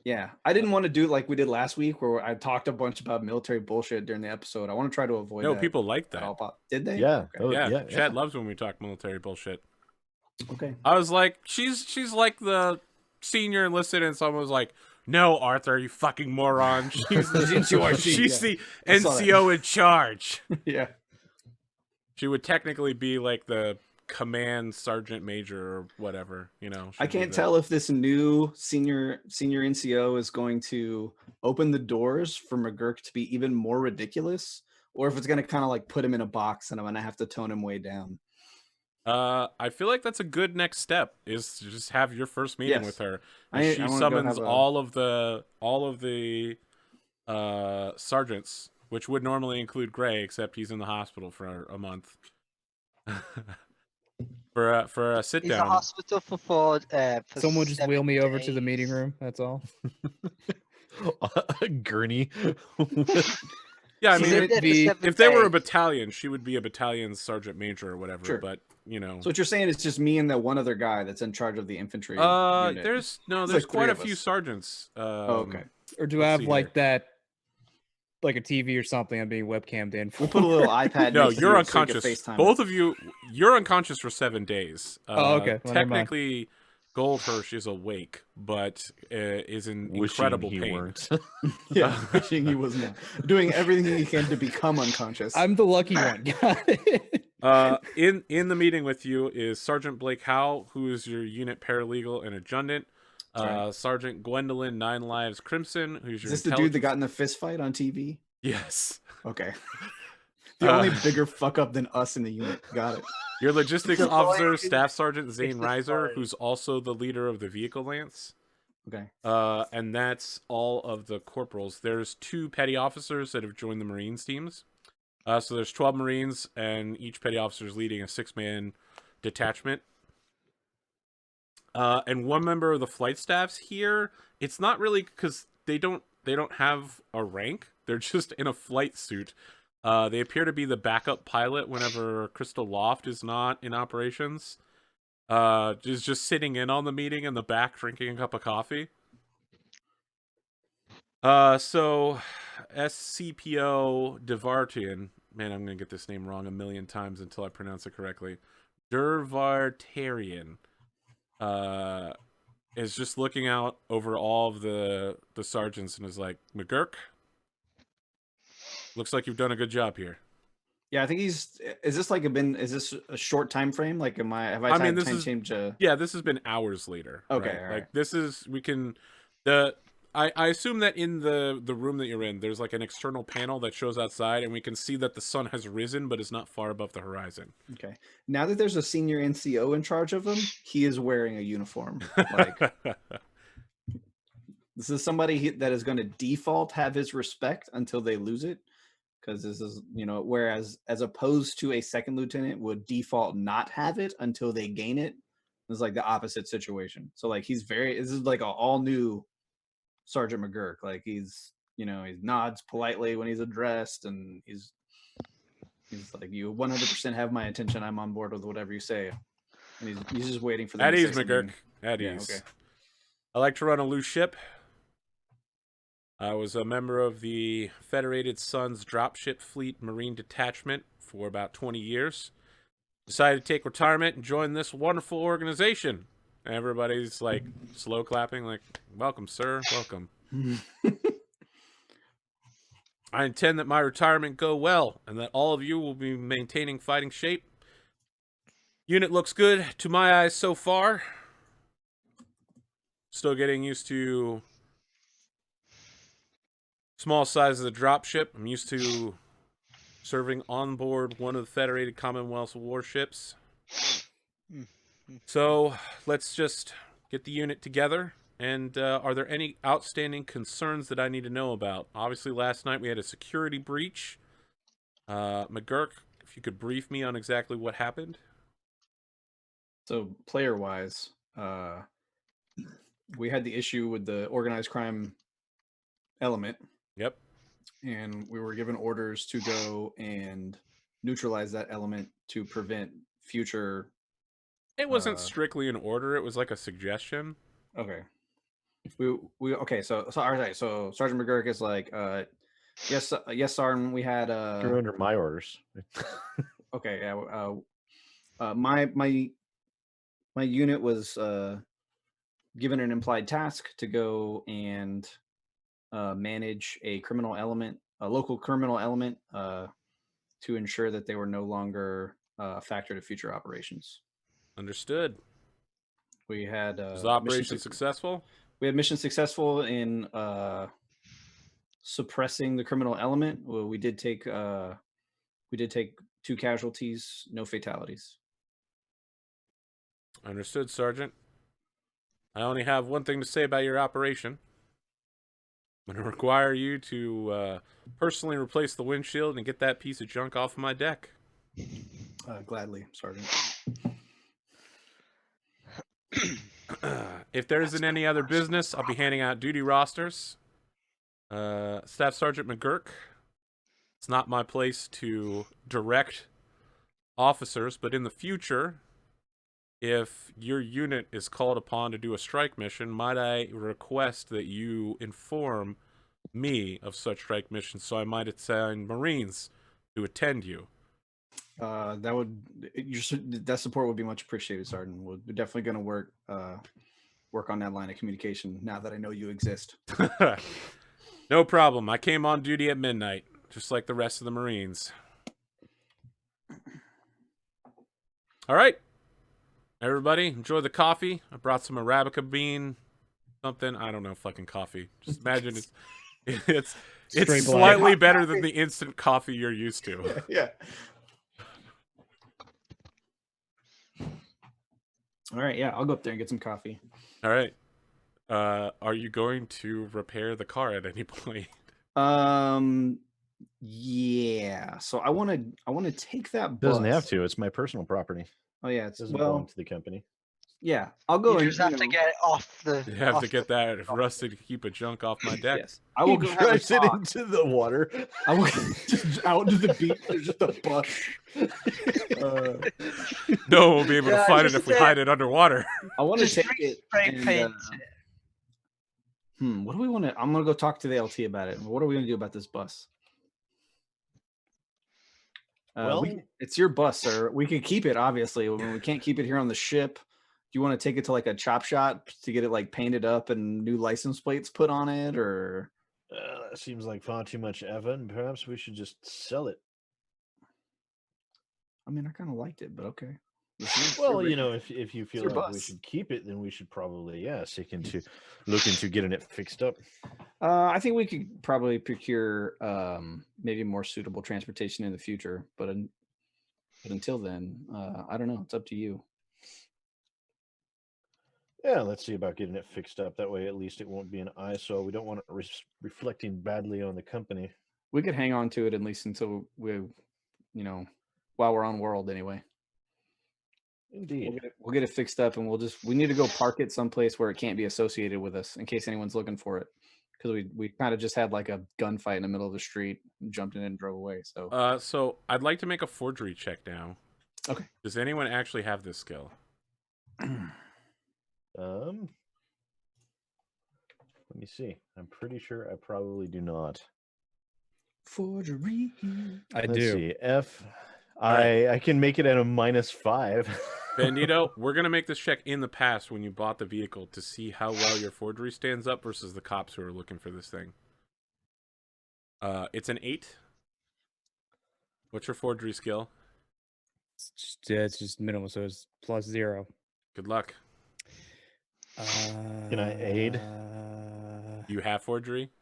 Yeah, I didn't want to do like we did last week, where I talked a bunch about military bullshit during the episode. I want to try to avoid No, that. people like At that. all. Did they? Yeah. Okay. Oh, Yeah, yeah. Chad loves when we talk military bullshit. Okay. I was like, she's like the senior enlisted, and someone was like, "No, Arthur, you fucking moron. She's the she's the NCO in charge." Yeah. She would technically be like the command sergeant major or whatever, you know. I can't tell if this new senior NCO is going to open the doors for McGurk to be even more ridiculous, or if it's going to kind of like put him in a box and I'm going to have to tone him way down. I feel like that's a good next step, is to just have your first meeting with her. And she I summons all of the sergeants, which would normally include Gray, except he's in the hospital for a month. for a sit down. He's in hospital for someone just wheel me over to the days. meeting room. That's all. A gurney. Yeah, I mean, if they were a battalion, she would be a battalion sergeant major or whatever. Sure. But you know, so what you're saying is just me and that one other guy that's in charge of the infantry. Unit. There's like quite a few sergeants. Okay. Or do I have like that, like a TV or something I'm being webcammed in? We'll put a little iPad. No, you're unconscious. Both of you, you're unconscious for 7 days. Oh, okay. Well, technically, Goldhirsch is awake, but is in incredible pain. Weren't. Yeah, wishing he was not. Doing everything he can to become unconscious. I'm the lucky one. In the meeting with you is Sergeant Blake Howe, who is your unit paralegal and adjutant. Sergeant Gwendolyn 9 Lives Crimson, who's your. Is this the dude that got in the fist fight on TV? Yes. Okay. The only bigger fuck up than us in the unit. Got it. Your logistics officer, Staff Sergeant Zane Reiser, who's also the leader of the vehicle lance. Okay. And that's all of the corporals. There's 2 petty officers that have joined the Marines teams. So there's 12 Marines, and each petty officer is leading a 6-man detachment. And 1 member of the flight staff's here. It's not really because they don't have a rank. They're just in a flight suit. They appear to be the backup pilot whenever Crystal Loft is not in operations. Is just sitting in on the meeting in the back, drinking a cup of coffee. So SCPO Devartian, man, I'm gonna get this name wrong a million times until I pronounce it correctly. Dervartarian, is just looking out over all of the sergeants and is like, McGurk, looks like you've done a good job here. Yeah, I think is this like is this a short time frame? Like, have I mean, this is change? Yeah, this has been hours later. Okay, right? Right. Like this is I assume that in the room that you're in, there's like an external panel that shows outside, and we can see that the sun has risen, but is not far above the horizon. Okay. Now that there's a senior NCO in charge of him, he is wearing a uniform. Like, this is somebody that is going to default have his respect until they lose it. Because this is, whereas as opposed to a second lieutenant would default not have it until they gain it. It's like the opposite situation. So like this is like an all new Sergeant McGurk. Like he nods politely when he's addressed, and he's like, you 100% have my attention. I'm on board with whatever you say. And he's just waiting for them. At ease, McGurk. At ease. Okay. I like to run a loose ship. I was a member of the Federated Suns Dropship Fleet Marine Detachment for about 20 years. Decided to take retirement and join this wonderful organization. Everybody's like slow clapping, like, welcome, sir, welcome. I intend that my retirement go well and that all of you will be maintaining fighting shape. Unit looks good to my eyes so far. Still getting used to small size of the dropship. I'm used to serving on board one of the Federated Commonwealth's warships. So let's just get the unit together. And are there any outstanding concerns that I need to know about? Obviously, last night we had a security breach. McGurk, if you could brief me on exactly what happened. So player-wise, we had the issue with the organized crime element. Yep. And we were given orders to go and neutralize that element to prevent future. It wasn't strictly an order. It was like a suggestion. Okay. Okay, so all right, so Sergeant McGurk is like, yes, Sergeant, we had You're under my orders. okay, yeah, my unit was given an implied task to go and manage a local criminal element, to ensure that they were no longer a factor to future operations. Understood. We had Was the operation successful? We had mission successful in suppressing the criminal element. Well, we did take 2 casualties, no fatalities. Understood, Sergeant. I only have one thing to say about your operation. I'm going to require you to personally replace the windshield and get that piece of junk off of my deck. Gladly, Sergeant. If there isn't any other business, I'll be handing out duty rosters. Staff Sergeant McGurk, it's not my place to direct officers, but in the future, if your unit is called upon to do a strike mission, might I request that you inform me of such strike missions so I might assign Marines to attend you? That support would be much appreciated, Sergeant. We're definitely going to work on that line of communication now that I know you exist. No problem. I came on duty at midnight, just like the rest of the Marines. All right. Everybody, enjoy the coffee. I brought some Arabica bean, something. I don't know, fucking coffee. Just imagine it's slightly better than the instant coffee you're used to. Yeah. All right, yeah, I'll go up there and get some coffee. All right. Are you going to repair the car at any point? Yeah. So I want to take that bus. Doesn't have to. It's my personal property. Oh yeah, It doesn't belong to the company. Yeah, I'll go. You just have to get it off the. You have to get that rusted heap of junk off my deck. Yes, I will go drive it into the water. I will just out to the beach. There's just a bus. No one will be able to find it if we hide it underwater. I want to take it. Spray paint. What do we want to? I'm gonna go talk to the LT about it. What are we gonna do about this bus? Well, it's your bus, sir. We can keep it, obviously. We can't keep it here on the ship. Do you want to take it to like a chop shop to get it like painted up and new license plates put on it, or? That seems like far too much effort. Perhaps we should just sell it. I mean, I kind of liked it, but okay. Well, you know, if you feel like we should keep it, then we should probably look into getting it fixed up. I think we could probably procure maybe more suitable transportation in the future, but until then, I don't know. It's up to you. Yeah, let's see about getting it fixed up. That way, at least it won't be an eyesore. We don't want it reflecting badly on the company. We could hang on to it at least until while we're on world anyway. Indeed. We'll get it fixed up, and we need to go park it someplace where it can't be associated with us in case anyone's looking for it. Because we kind of just had like a gunfight in the middle of the street, jumped in and drove away. So I'd like to make a forgery check now. Okay. Does anyone actually have this skill? Let me see. I'm pretty sure I probably do not. Forgery. Let's do. See. I can make it at a -5. Bandito, we're going to make this check in the past when you bought the vehicle to see how well your forgery stands up versus the cops who are looking for this thing. It's an 8. What's your forgery skill? It's just minimal, so it's +0. Good luck. Can I aid? You have forgery?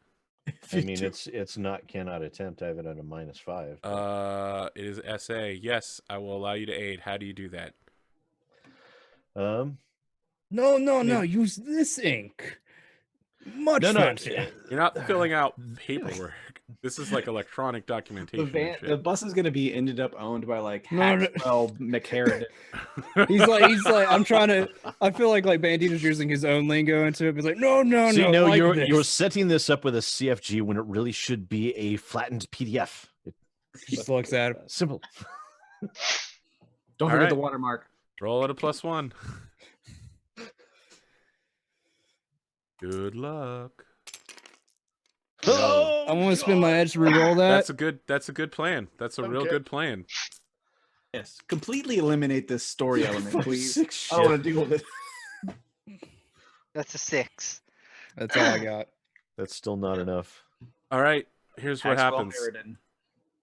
I mean, it's not cannot attempt. I have it at a -5. It is SA. Yes, I will allow you to aid. How do you do that? No. Use this ink. Much fancier. You're not filling out paperwork. This is like electronic documentation. The bus is going to be ended up owned by like Haxwell McHarridan. He's like, I'm trying to. I feel like Bandito's using his own lingo into it. He's like, no. See, you're setting this up with a CFG when it really should be a flattened PDF. Just looks at it. Simple. Don't forget the watermark. Roll at a +1. Good luck. Oh, I want to spend my edge to reroll that. That's a good plan. That's a real good plan. Yes, completely eliminate this story element, please. I I don't want to deal with it. That's a 6. That's all I got. That's still not enough. All right, here's what Tax well happens.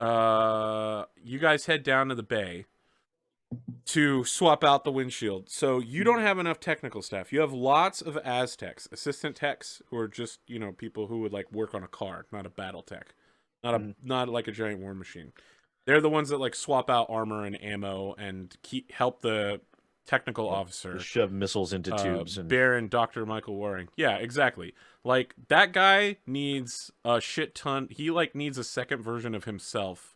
merited. You guys head down to the bay to swap out the windshield. So you don't have enough technical staff. You have lots of Aztecs, assistant techs, who are just, you know, people who would like work on a car, not a Battletech, not like a giant war machine. They're the ones that like swap out armor and ammo and help the technical officer Shove missiles into tubes. And Baron Dr. Michael Waring. Yeah, exactly. Like that guy needs a shit ton. He like needs a second version of himself.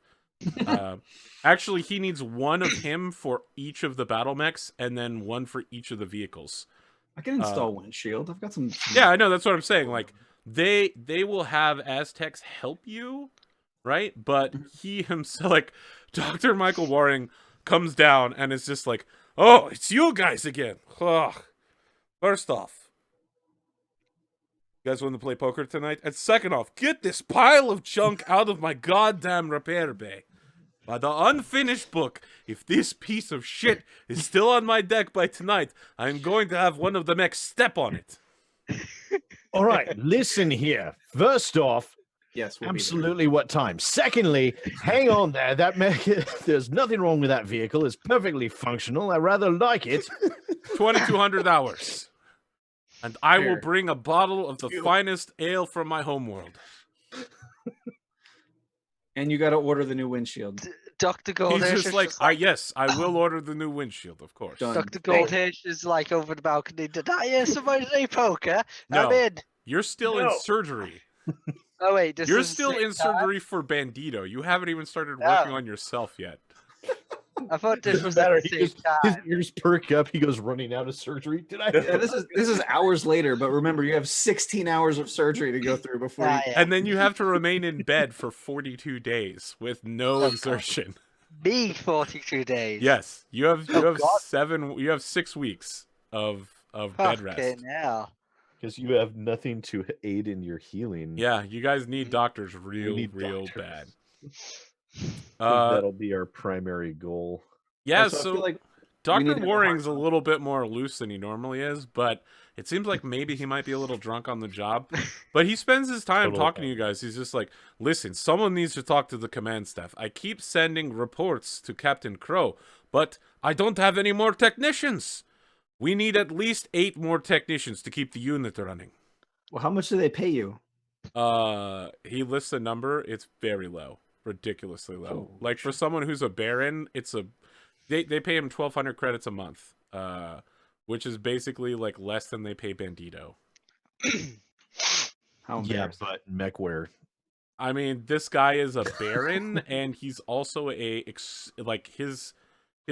Actually, he needs one of him for each of the Battlemechs, and then one for each of the vehicles. I can install windshield. I've got some. Yeah, I know. That's what I'm saying. Like they will have Aztecs help you, right? But he himself, like Dr. Michael Waring, comes down and is just like, "Oh, it's you guys again." Ugh. First off, you guys want to play poker tonight? And second off, get this pile of junk out of my goddamn repair bay. By the unfinished book, if this piece of shit is still on my deck by tonight, I'm going to have one of the mechs step on it. all right, listen here. First off, Yes, we'll absolutely what time. Secondly, hang on there. That there's nothing wrong with that vehicle. It's perfectly functional. I rather like it. 2,200 hours. And I will Fair. bring a bottle of the finest ale from my homeworld. And you got to order the new windshield. Dr. He's Goldhash just is like, just like yes, I will order the new windshield, of course. Done. Dr. Goldhash is like over the balcony. Did I hear somebody say poker? No. I'm in. You're still in surgery. Oh wait, this You're is still the in same time? surgery for Bandito. You haven't even started working Oh. on yourself yet. I thought this was Matter. at the He same goes, his time. ears perk up. He goes running out of surgery. Did I? Yeah, this is hours later, but remember, you have 16 hours of surgery to go through before you. Yeah. And then you have to remain in bed for 42 days with no Oh, God. exertion. Me 42 days. Yes, you have Oh, God. you have 6 weeks of bed rest. Fucking hell. Because you have nothing to aid in your healing. Yeah, you guys need doctors We real need bad. doctors. Uh, That'll be our primary goal. yeah, Also, I so feel like we Dr. need to have a Waring's a hard time. little bit more loose than he normally is, but it seems like maybe he might be a little drunk on the job. But he spends his time Totally talking to you guys. He's just like, listen, someone needs to talk to the command staff. I keep sending reports to Captain Crow, but I don't have any more technicians. We need at least 8 more technicians to keep the unit running. Well, how much do they pay you? He lists a number. It's very low, ridiculously low. Holy Like for someone who's a Baron, they pay him 1,200 credits a month, which is basically like less than they pay Bandito. How Yeah, embarrassing. but mechware. I mean, this guy is a Baron, and he's also his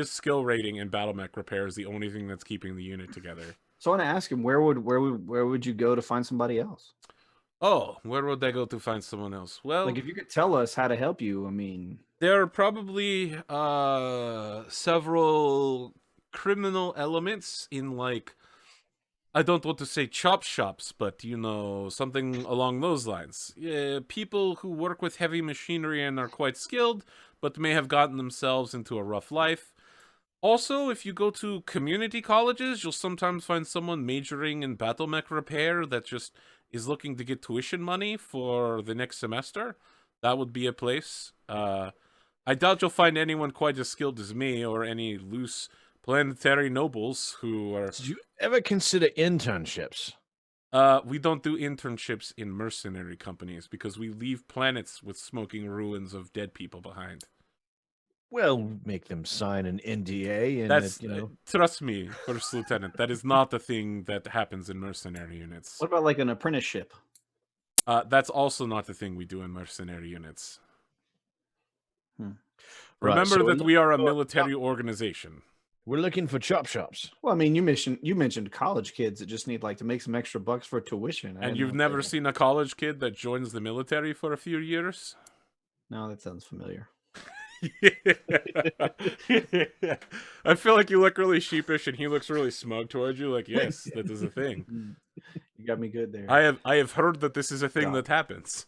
skill rating in Battlemech repair is the only thing that's keeping the unit together. So I want to ask him, where would you go to find somebody else? Oh, where would they go to find someone else? Well, Like, if you could tell us how to help you, I mean, there are probably several criminal elements in, like, I don't want to say chop shops, but, you know, something along those lines. People who work with heavy machinery and are quite skilled, but may have gotten themselves into a rough life. Also, if you go to community colleges, you'll sometimes find someone majoring in Battlemech repair that just is looking to get tuition money for the next semester. That would be a place. I doubt you'll find anyone quite as skilled as me or any loose planetary nobles who are... Did you ever consider internships? We don't do internships in mercenary companies because we leave planets with smoking ruins of dead people behind. Well, make them sign an NDA, and That's, you know. trust me, First Lieutenant, that is not the thing that happens in mercenary units. what about like an apprenticeship? That's also not the thing we do in mercenary units. Hmm. Right, Remember so we're that we are a looking for- military organization. We're looking for chop shops. Well, I mean, you mentioned college kids that just need like to make some extra bucks for tuition. I And didn't you've know if never they- seen a college kid that joins the military for a few years? No, that sounds familiar. I feel like you look really sheepish and he looks really smug towards you, like, yes, that is a thing. You got me good there. I have heard that this is a thing that happens.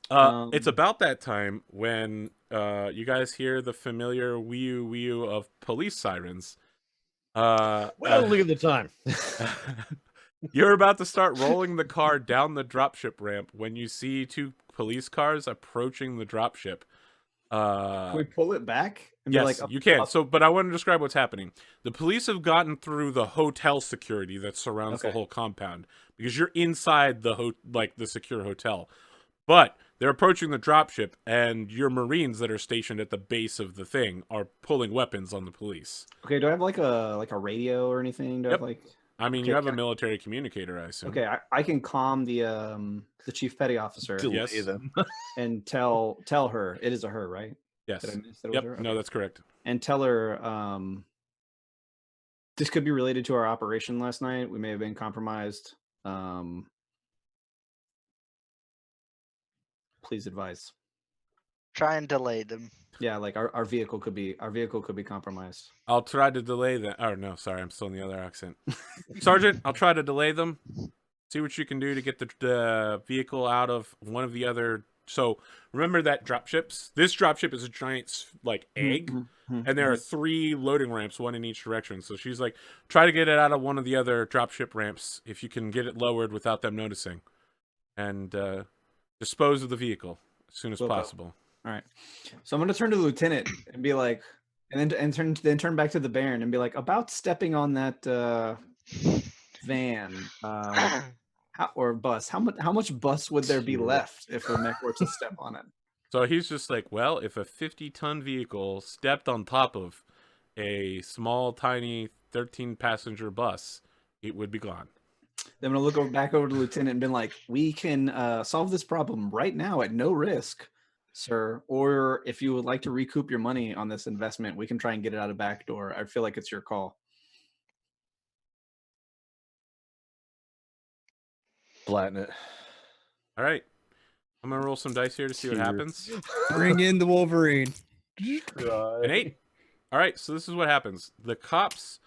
It's about that time when you guys hear the familiar wee-oo of police sirens. Well, look at the time. You're about to start rolling the car down the dropship ramp when you see two police cars approaching the dropship. Can we pull it back? And Yes, be like, you can. So, but I want to describe what's happening. The police have gotten through the hotel security that surrounds the whole compound because you're inside the the secure hotel. But they're approaching the dropship, and your Marines that are stationed at the base of the thing are pulling weapons on the police. Okay, do I have like a radio or anything? Do I have like? I mean, you have a military communicator, I assume. Okay, I can calm the chief petty officer. Yes. And tell her it is a her, right? Yes. Did I miss that it was Yep. her? No, that's correct. And tell her this could be related to our operation last night. We may have been compromised. Please advise. Try and delay them. Yeah, like our vehicle could be compromised. I'll try to delay that. Oh no, sorry, I'm still in the other accent. Sergeant, I'll try to delay them. See what you can do to get the vehicle out of one of the other. So remember that dropships. This dropship is a giant like egg, and there are 3 loading ramps, one in each direction. So she's like, try to get it out of one of the other dropship ramps if you can get it lowered without them noticing, and dispose of the vehicle as soon as possible. All right. So I'm going to turn to the lieutenant and be like, and then turn back to the Baron and be like, about stepping on that van or bus. How much bus would there be left if a mech were to step on it? So he's just like, well, if a 50-ton vehicle stepped on top of a small, tiny 13-passenger bus, it would be gone. Then I'm going to look back over to the lieutenant and be like, we can solve this problem right now at no risk, sir. Or if you would like to recoup your money on this investment, we can try and get it out of back door. I feel like it's your call. Flatten it. All right. I'm going to roll some dice here to see what happens. Bring in the Wolverine. An 8. All right, so this is what happens. The cops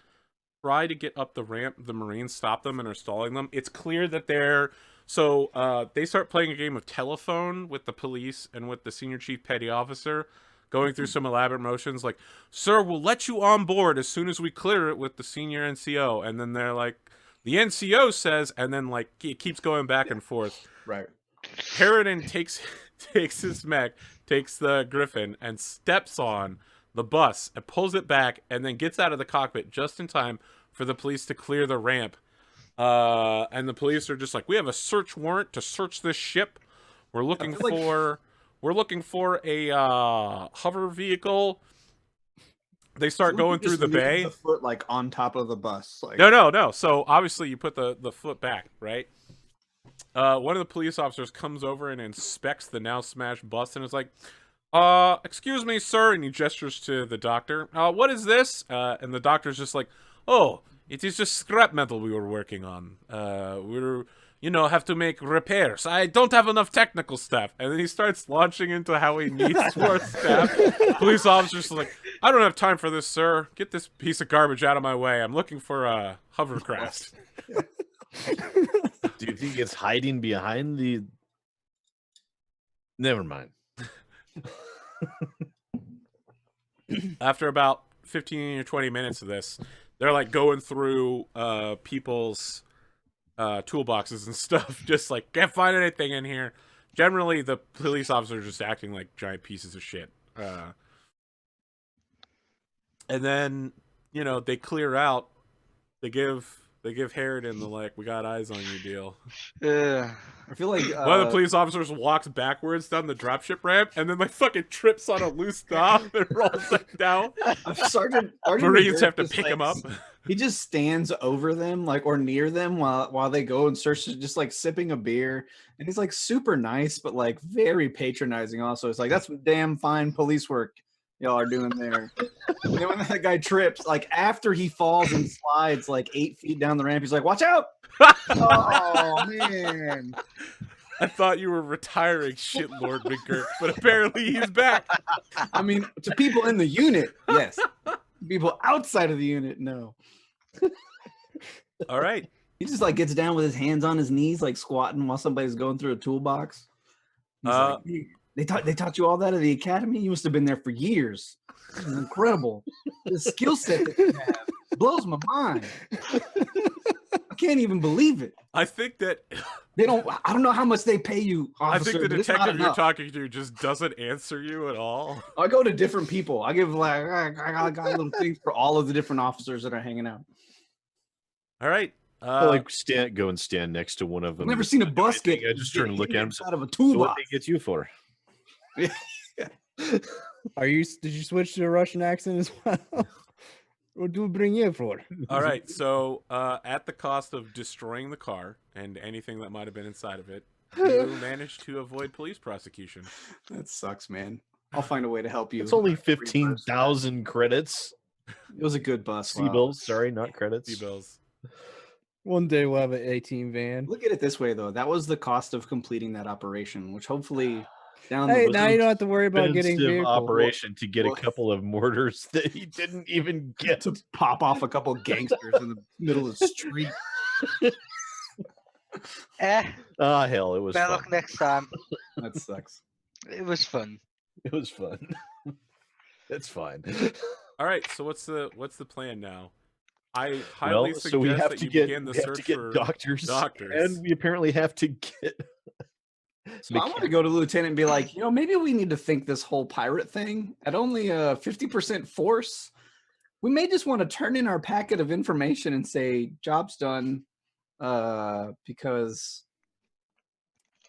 try to get up the ramp. The Marines stop them and are stalling them. It's clear that they're... So they start playing a game of telephone with the police and with the senior chief petty officer, going through some elaborate motions like, sir, we'll let you on board as soon as we clear it with the senior NCO. And then they're like, the NCO says, and then like it keeps going back and forth. Right. Harridan takes his mech, takes the Griffin, and steps on the bus and pulls it back, and then gets out of the cockpit just in time for the police to clear the ramp. And the police are just like, we have a search warrant to search this ship. We're looking for a hover vehicle. They start going through the bay. The foot like on top of the bus. Like... No. So obviously you put the foot back, right? One of the police officers comes over and inspects the now smashed bus and is like, excuse me, sir. And he gestures to the doctor. What is this? And the doctor's just like, oh, it is just scrap metal we were working on. We're, have to make repairs. I don't have enough technical staff. And then he starts launching into how he needs more staff. Police officer's like, I don't have time for this, sir. Get this piece of garbage out of my way. I'm looking for a hovercraft. Do you think it's hiding behind the... Never mind. After about 15 or 20 minutes of this, they're like going through people's toolboxes and stuff, just like, can't find anything in here. Generally, the police officers are just acting like giant pieces of shit. And then, they clear out. They give Harridan the like, we got eyes on you deal. Yeah. I feel like one of the police officers walks backwards down the dropship ramp and then like fucking trips on a loose knob and rolls it down. Sergeant Marines have to pick him up. He just stands over them, like, or near them while they go and search, just like sipping a beer. And he's like super nice, but like very patronizing. Also, it's like, that's some damn fine police work y'all are doing there. And then when that guy trips, like after he falls and slides like 8 feet down the ramp, he's like, watch out. Oh man. I thought you were retiring, shitlord McGurk, but apparently he's back. I mean, to people in the unit, yes. People outside of the unit, no. All right. He just like gets down with his hands on his knees, like squatting while somebody's going through a toolbox. He's like, they taught you all that at the academy? You must have been there for years. This is incredible. The skill set that you have blows my mind. I can't even believe it. I think that I don't know how much they pay you, officer, I think the but it's not detective you're enough. talking to just doesn't answer you at all. I go to different people. I give like I got little things for all of the different officers that are hanging out. All right. I like go and stand next to one of them. I've never seen a bus get. I just turn and look at him. Out of a So toolbox. what they get you for? Did you switch to a Russian accent as well? What do we bring you for? All right. So, at the cost of destroying the car and anything that might have been inside of it, you managed to avoid police prosecution. That sucks, man. I'll find a way to help you. It's only 15,000 credits. It was a good bus. C-bills, sorry, not credits. C-bills. One day we'll have an 18 van. Look at it this way, though. That was the cost of completing that operation, which hopefully down Hey, the now you don't have to worry about getting Expensive vehicles. operation to get a couple of mortars that he didn't even get. to pop off a couple gangsters in the middle of the street. Ah, hell, it was Better fun. luck next time. That sucks. It was fun. It was fun. It's fine. All right. So what's the plan now? I highly suggest so we have that to you get, begin the we have search to get for doctors, doctors. and we apparently have to get. So I want to go to Lieutenant and be like, maybe we need to think this whole pirate thing at only a 50% force. We may just want to turn in our packet of information and say, job's done, because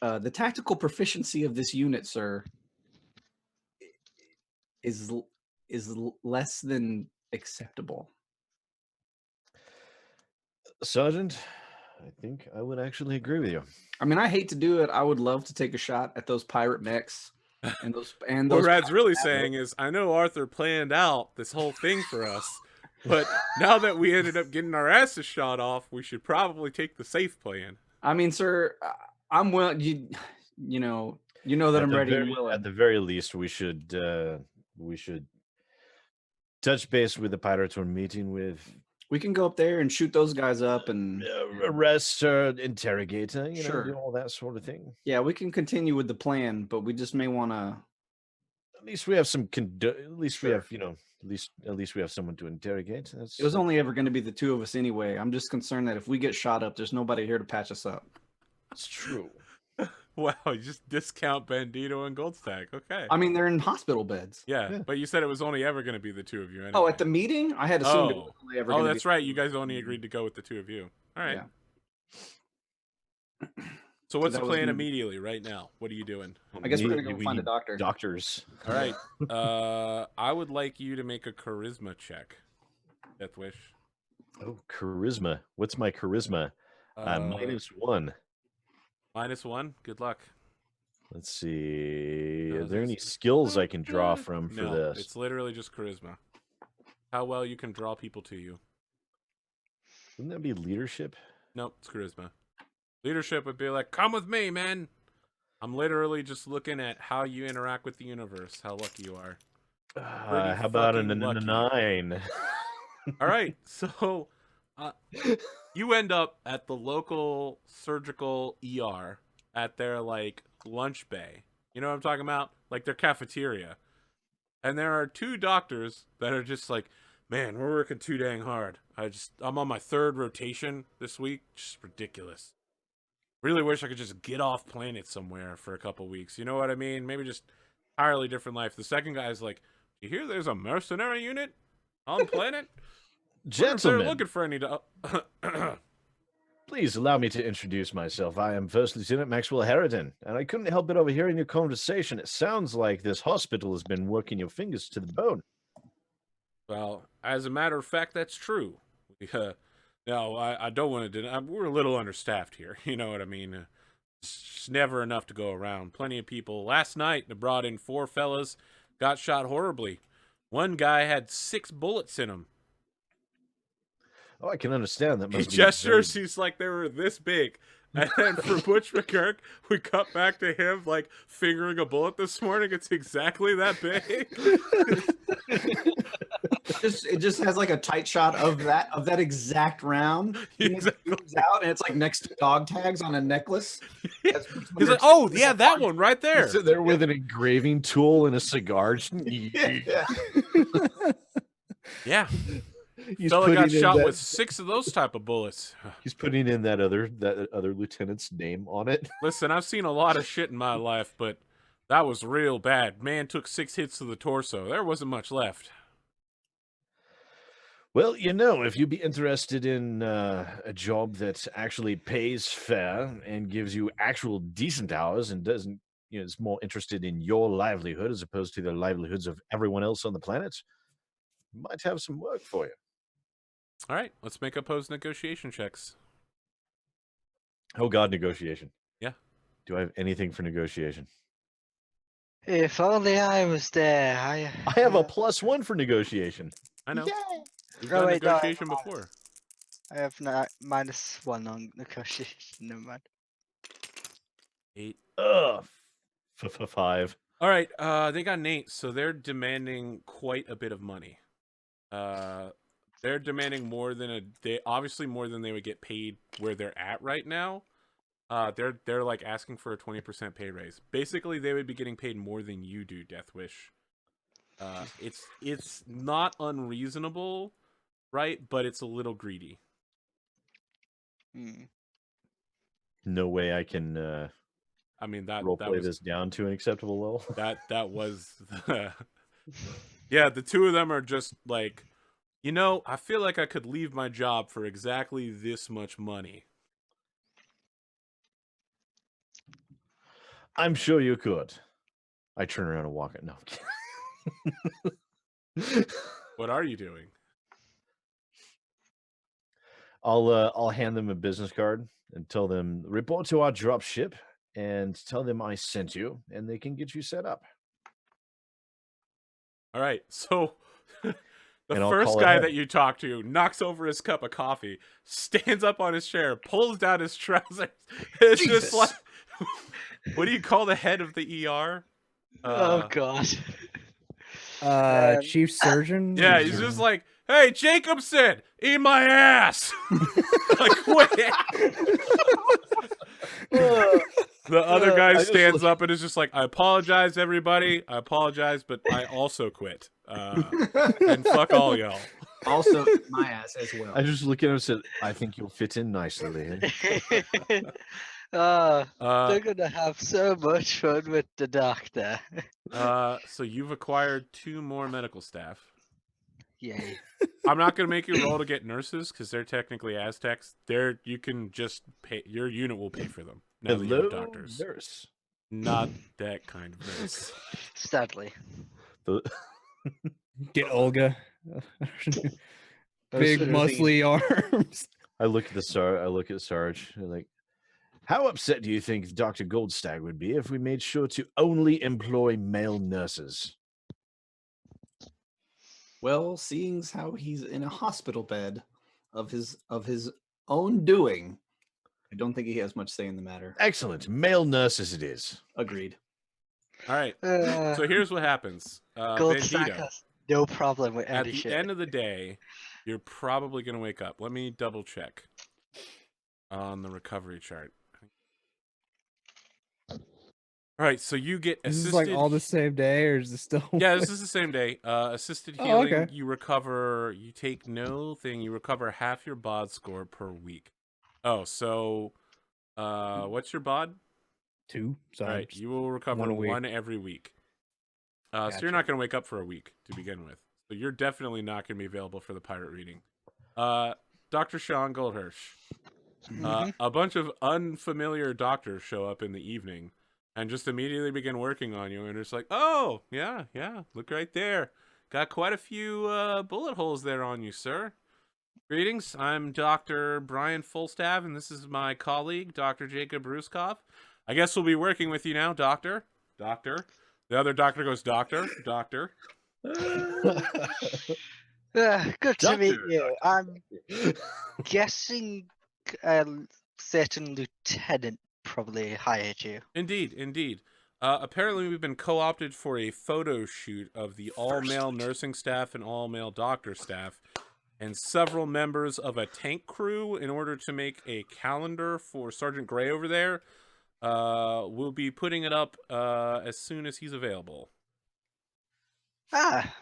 the tactical proficiency of this unit, sir, is less than acceptable. Sergeant, I think I would actually agree with you. I mean, I hate to do it. I would love to take a shot at those pirate mechs and those. And What those Rad's really saying is, I know Arthur planned out this whole thing for us, but now that we ended up getting our asses shot off, we should probably take the safe plan. I mean, sir, I'm willing. You know that I'm ready and willing. At the very least, we should touch base with the pirates we're meeting with. We can go up there and shoot those guys up and arrest, interrogate, Sure. do all that sort of thing. yeah, we can continue with the plan, but we just may want to. At least we have some. At least we Sure. have, at least we have someone to interrogate. It was only ever going to be the two of us anyway. I'm just concerned that if we get shot up, there's nobody here to patch us up. It's true. Wow, you just discount Bandito and Goldstack. Okay. I mean, they're in hospital beds. Yeah, but you said it was only ever going to be the two of you anyway. Oh, at the meeting, I had assumed it was Oh, only ever. oh gonna that's be... right. You guys only agreed to go with the two of you. All right. Yeah. So what's that the was plan me. immediately right now? What are you doing? I guess we're gonna go We find a need doctor. Doctors. All right. I would like you to make a charisma check, Deathwish. Oh, charisma. What's my charisma? -1. -1. Good luck. Let's see. No, Are there any there's- skills I can draw from for No, this? it's literally just charisma. How well you can draw people to you. Wouldn't that be leadership? Nope, it's charisma. Leadership would be like, come with me, man. I'm literally just looking at how you interact with the universe, how lucky you are. How about a fucking lucky. 9? All right, so you end up at the local surgical ER at their like lunch bay. You know what I'm talking about? Like their cafeteria. And there are two doctors that are just like, man, we're working too dang hard. I'm on my 3rd rotation this week. Just ridiculous. Really wish I could just get off planet somewhere for a couple weeks. You know what I mean? Maybe just entirely different life. The second guy's like, you hear there's a mercenary unit on planet? They're Gentlemen, looking for any please allow me to introduce myself. I am First Lieutenant Maxwell Harridan, and I couldn't help but overhearing your conversation. It sounds like this hospital has been working your fingers to the bone. Well, as a matter of fact, that's true. No, I don't want to deny. We're a little understaffed here. You know what I mean? It's never enough to go around. Plenty of people. Last night, they brought in 4 fellas, got shot horribly. One guy had 6 bullets in him. Oh, I can understand that. He Must be gestures. He's like they were this big. And then for Butch McGurk, we cut back to him like fingering a bullet this morning. It's exactly that big. It just has like a tight shot of that exact round. Exactly. It moves out, and it's like next to dog tags on a necklace. He's like, oh yeah, that one right there. Sit there with an engraving tool and a cigar. Yeah. He's Fella got putting in shot that- with 6 of those type of bullets. He's putting in that other lieutenant's name on it. Listen, I've seen a lot of shit in my life, but that was real bad. Man took 6 hits to the torso. There wasn't much left. Well, you know, if you'd be interested in a job that actually pays fair and gives you actual decent hours and doesn't, is more interested in your livelihood as opposed to the livelihoods of everyone else on the planet, might have some work for you. All right, let's make opposed negotiation checks. Oh God, negotiation. Yeah. Do I have anything for negotiation? If only I was there. I have a +1 for negotiation. I know. Yeah. You've Oh, done wait, no, negotiation before. I have -1 on negotiation. Never mind. 8. Ugh. 5. All right, they got Nate, so they're demanding quite a bit of money. They're demanding more than obviously more than they would get paid where they're at right now. They're like asking for a 20% pay raise. Basically, they would be getting paid more than you do, Deathwish. It's not unreasonable, right? But it's a little greedy. No way I can I mean that roleplay was this down to an acceptable level. that was yeah, the two of them are just like, I feel like I could leave my job for exactly this much money. I'm sure you could. I turn around and walk it. No. What are you doing? I'll hand them a business card and tell them, report to our drop ship and tell them I sent you, and they can get you set up. All right, so the And I'll first call guy ahead. that you talk to knocks over his cup of coffee, stands up on his chair, pulls down his trousers. It's just like, what do you call the head of the ER? Oh God. Chief surgeon. Yeah, he's just like, hey, Jacobson, eat my ass. Like, quit. The other guy stands up and is just like, I apologize, everybody. I apologize, but I also quit. And fuck all y'all. Also, my ass as well. I just look at him and said, I think you'll fit in nicely. They're gonna have so much fun with the doctor. So you've acquired 2 more medical staff. Yay. I'm not going to make you roll to get nurses because they're technically Aztecs. You can just pay. Your unit will pay for them. Now that you have doctors. Nurse. Not that kind of nurse. Sadly. Get Olga. Big sitting there muscly arms. I look at Sarge. And like, how upset do you think Dr. Goldstag would be if we made sure to only employ male nurses? Well, seeing as how he's in a hospital bed of his own doing, I don't think he has much say in the matter. Excellent. Male nurses it is. Agreed. All right. So here's what happens. Goldstack Bandito, has no problem with at any the shit. end of the day, you're probably going to wake up. Let me double check on the recovery chart. All right, so you get Is assisted. this like all the same day, or is this still? Yeah, this is the same day. Assisted Oh, healing. okay. You recover. You take no thing. You recover half your bod score per week. Oh, so what's your bod? 2. So All right, you will recover one a week. 1 every week. So Gotcha. you're not going to wake up for a week to begin with. So you're definitely not going to be available for the pirate reading. Dr. Sean Goldhirsch. A bunch of unfamiliar doctors show up in the evening and just immediately begin working on you. And it's like, oh, yeah, look right there. Got quite a few bullet holes there on you, sir. Greetings, I'm Dr. Brian Fulstaff, and this is my colleague, Dr. Jacob Ruskov. I guess we'll be working with you now, Doctor. The other doctor goes, Doctor. Good to meet you. I'm guessing certain lieutenant probably hired you. Indeed, indeed. Apparently, we've been co-opted for a photo shoot of the all-male nursing staff and all-male doctor staff, and several members of a tank crew in order to make a calendar for Sergeant Gray over there. We'll be putting it up as soon as he's available. Ah,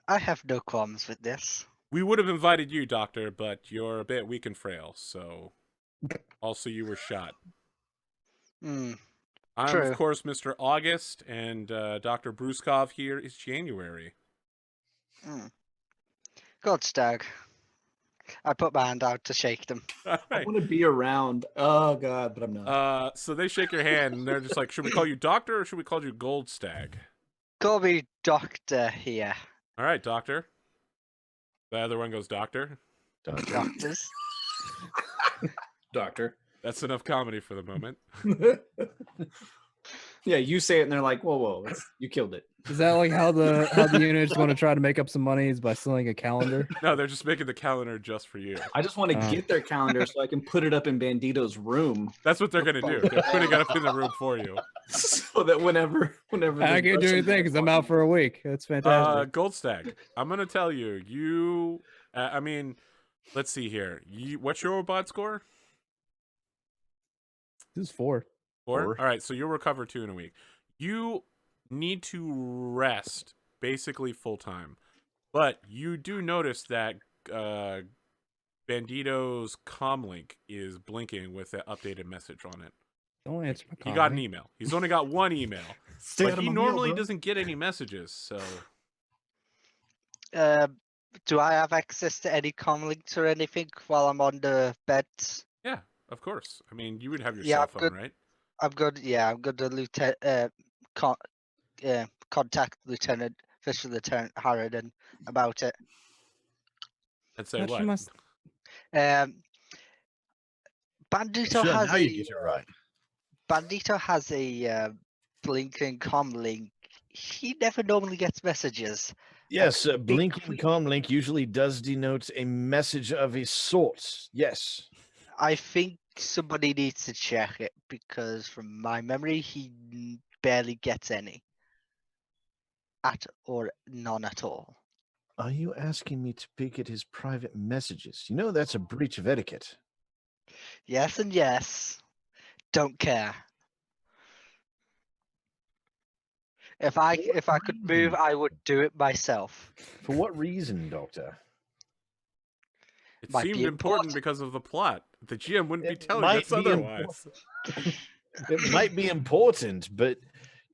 I have no qualms with this. We would have invited you, Doctor, but you're a bit weak and frail, so... Also, you were shot. Hmm. I'm, True. of course, Mr. August, and Dr. Bruskov here is January. Godstag. I put my hand out to shake them. All I right. want to be around. Oh god, but I'm not. So they shake your hand, and they're just like, should we call you Doctor, or should we call you Goldstag? Call me Doctor here. All right, Doctor. The other one goes Doctor. Doctors. Doctor. That's enough comedy for the moment. Yeah, you say it, and they're like, "Whoa, you killed it." Is that like how the units want to try to make up some money is by selling a calendar? No, they're just making the calendar just for you. I just want to Oh. get their calendar so I can put it up in Bandito's room, That's what they're gonna do. They're putting it up in the room for you. so that whenever I the can't do Russians anything because I'm out for a week. That's fantastic. Goldstag, I'm gonna tell you. You, I mean, let's see here. What's your robot score? This is 4. 4? All right, so you'll recover 2 in a week. You need to rest basically full time, but you do notice that Bandito's comlink is blinking with an updated message on it. Don't answer my call. He got an email. He's only got one email, Stay out but of he my meal, normally bro. doesn't get any messages. So Do I have access to any comlinks or anything while I'm on the bed? yeah, of course. I mean, you would have your Yeah, cell I'm phone, good. right? I'm good. Yeah, I'm good to contact Official Lieutenant Harridan about it. And say Actually, what? Bandito Sure, has now you get it right. Bandito has a blinking comlink. He never normally gets messages. Yes, think blinking we- comlink usually does denote a message of a sort. Yes. I think somebody needs to check it because, from my memory, he barely gets any. Or none at all. Are you asking me to peek at his private messages? You know that's a breach of etiquette. Yes and yes. Don't care. If I could move, I would do it myself. For what reason, Doctor? It Might seemed be important important. because of the plot. The GM wouldn't be It telling might us be otherwise. It might be important, but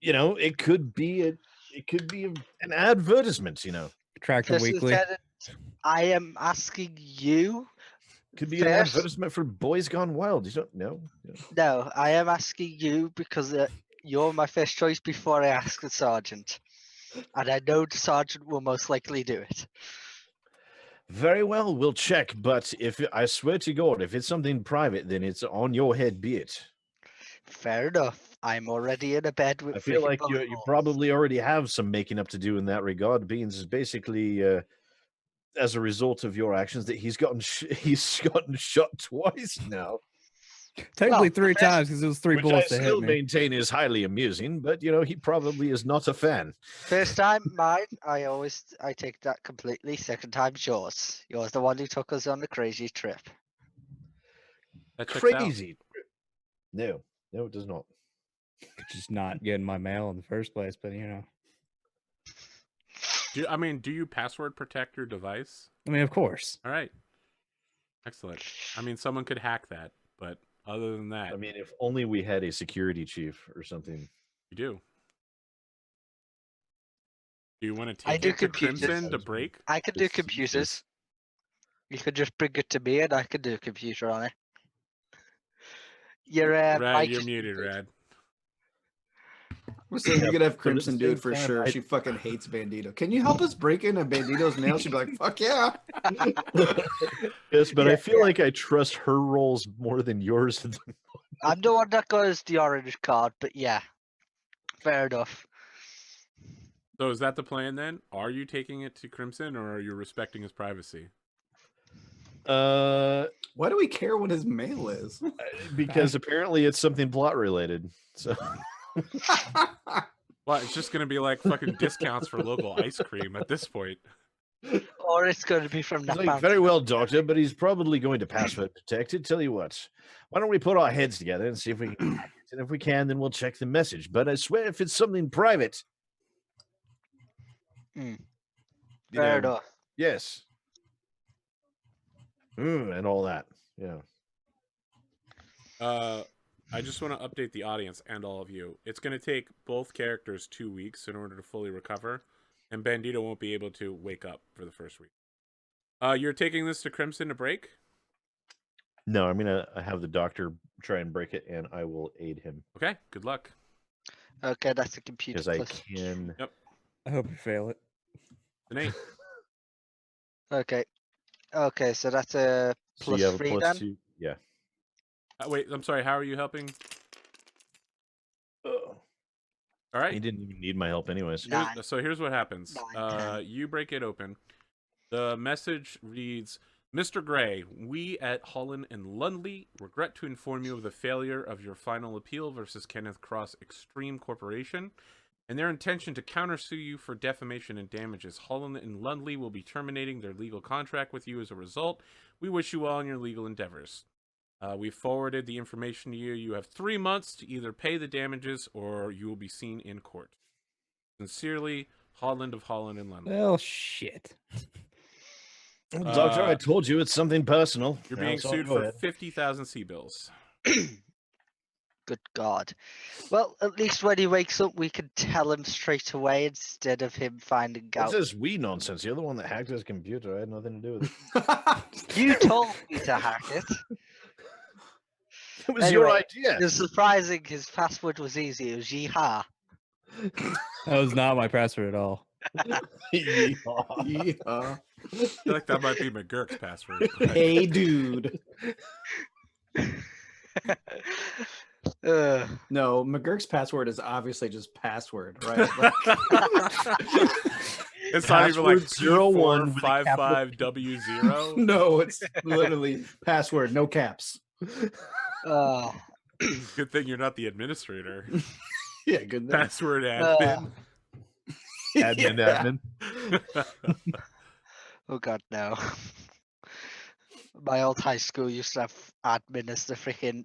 you know, it could be an advertisement. You know, Tractor Official Weekly. Lieutenant, I am asking you. could be an First- advertisement for Boys Gone Wild. You don't know. No, I am asking you because you're my first choice before I ask the sergeant, and I know the sergeant will most likely do it. Very well, we'll check. But if I swear to God, if it's something private, then it's on your head. Be it. Fair enough. I'm already in a bed with. I feel freaking like bullet you holes. probably already have some making up to do in that regard. Beans is basically as a result of your actions that he's gotten shot twice now, Technically Well, 3 first- times because it was 3 which I bullets that still hit me. maintain is highly amusing. But you know, he probably is not a fan. First time mine, I take that completely. Second time yours. You're the one who took us on the crazy trip. That checks out. Crazy. No, it does not. Just not getting my mail in the first place, but you know. Do you password protect your device? I mean, of course. All right. Excellent. I mean, someone could hack that, but other than that, I mean, if only we had a security chief or something. you do. Do you want to I take do it to computers. Crimson to break? I can do It's computers. You could just bring it to me and I could do a computer on it. Your Rad, mic you're is muted, muted. Rad. We're saying you could have but at the Crimson do same it for time, sure. She fucking hates Bandito. Can you help us break into Bandito's mail? She'd be like, "Fuck yeah!" Yes, but Yeah, I feel like I trust her roles more than yours. I'm the one that goes the orange card, but yeah. Fair enough. So is that the plan then? Are you taking it to Crimson, or are you respecting his privacy? Why do we care what his mail is? Because apparently it's something plot related. So Well, it's just gonna be like fucking discounts for local ice cream at this point. Or it's going to be from he's that like, very well, Doctor, but he's probably going to password protect it. Tell you what, why don't we put our heads together and see if we can hack it? And if we can, then we'll check the message. But I swear, if it's something private, Fair enough. yes, and all that, yeah. I just want to update the audience and all of you. It's going to take both characters 2 weeks in order to fully recover, and Bandito won't be able to wake up for the first week. You're taking this to Crimson to break? No, I'm gonna have the doctor try and break it, and I will aid him Okay, good luck. Okay, that's a computer. because I plus. can. Yep. I hope you fail it. An 8. Okay. Okay, so that's a So you have a +3 plus then? 2. Yeah. Wait, I'm sorry. How are you helping? Oh. All right. He didn't even need my help, anyways. Nah. So here's what happens. 9, 10. You break it open. The message reads, Mr. Gray, we at Holland and Lundley regret to inform you of the failure of your final appeal versus Kenneth Cross Extreme Corporation and their intention to countersue you for defamation and damages. Holland and Lundley will be terminating their legal contract with you as a result. We wish you well in your legal endeavors. We forwarded the information to you. You have 3 months to either pay the damages or you will be seen in court. Sincerely, Holland of Holland and Lundley. Well, shit. Doctor, I told you it's something personal. You're Now, being so sued go for ahead. 50,000 C-bills. Good God. Well, at least when he wakes up, we can tell him straight away instead of him finding What's out. this we nonsense? You're the one that hacked his computer. I had nothing to do with it. You told me to hack it. It was your Anyway, idea. It's surprising his password was easy. It was yeehaw. That was not my password at all. Yeah. I feel like that might be McGurk's password. Hey, dude. No, McGurk's password is obviously just password, right? Like, It's not even like Password 01 with a capital P45W0. no, it's literally password, no caps. Good thing you're not the administrator. Yeah, good. Thing. Password admin. Admin. Oh God, no. My old high school used to have admin as the freaking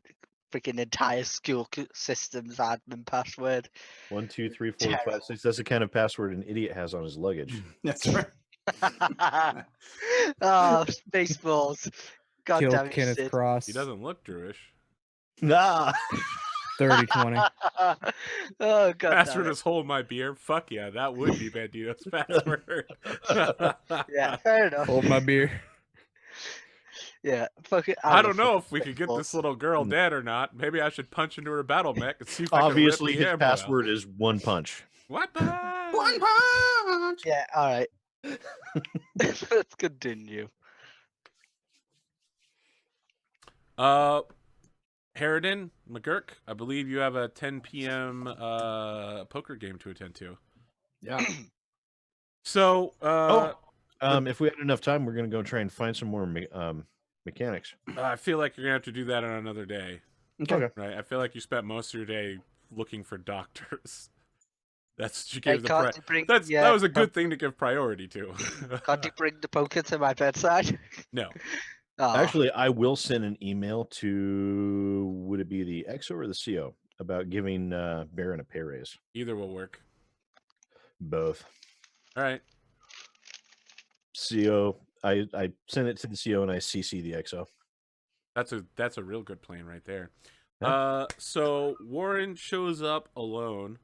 entire school system's admin password. 1, 2, 3, 4, 5, 6. That's the kind of password an idiot has on his luggage. That's right. Oh, Spaceballs. God Killed damn it, Kenneth Sid. Cross. He doesn't look Jewish. Nah. 30-20. Oh God. Password damn is hold my beer. Fuck yeah, that would be Bandito's password. it. Yeah, fair enough. Hold my beer. Yeah, fuck it. I don't know if we could get Spaceballs. this little girl dead or not. Maybe I should punch into her Battlemech and see if Obviously, I can his rip the ammo out. password is one punch. What the? One punch. Yeah, all right. Let's continue. Harridan, McGurk, I believe you have a 10 p.m. Poker game to attend to. Yeah. So, If we had enough time, we're going to go try and find some more mechanics. I feel like you're going to have to do that on another day. Okay. Right? I feel like you spent most of your day looking for doctors. That's what you Hey, gave the can't you bring- That yeah, was a good thing to give priority to. Can't you bring the poker to my bedside? No. Oh, Actually, I will send an email to, would it be the XO or the CO, about giving Baron a pay raise. Either will work. Both. All right. CO, I send it to the CO and I CC the XO. That's a real good plan right there. Yeah. So Warren shows up alone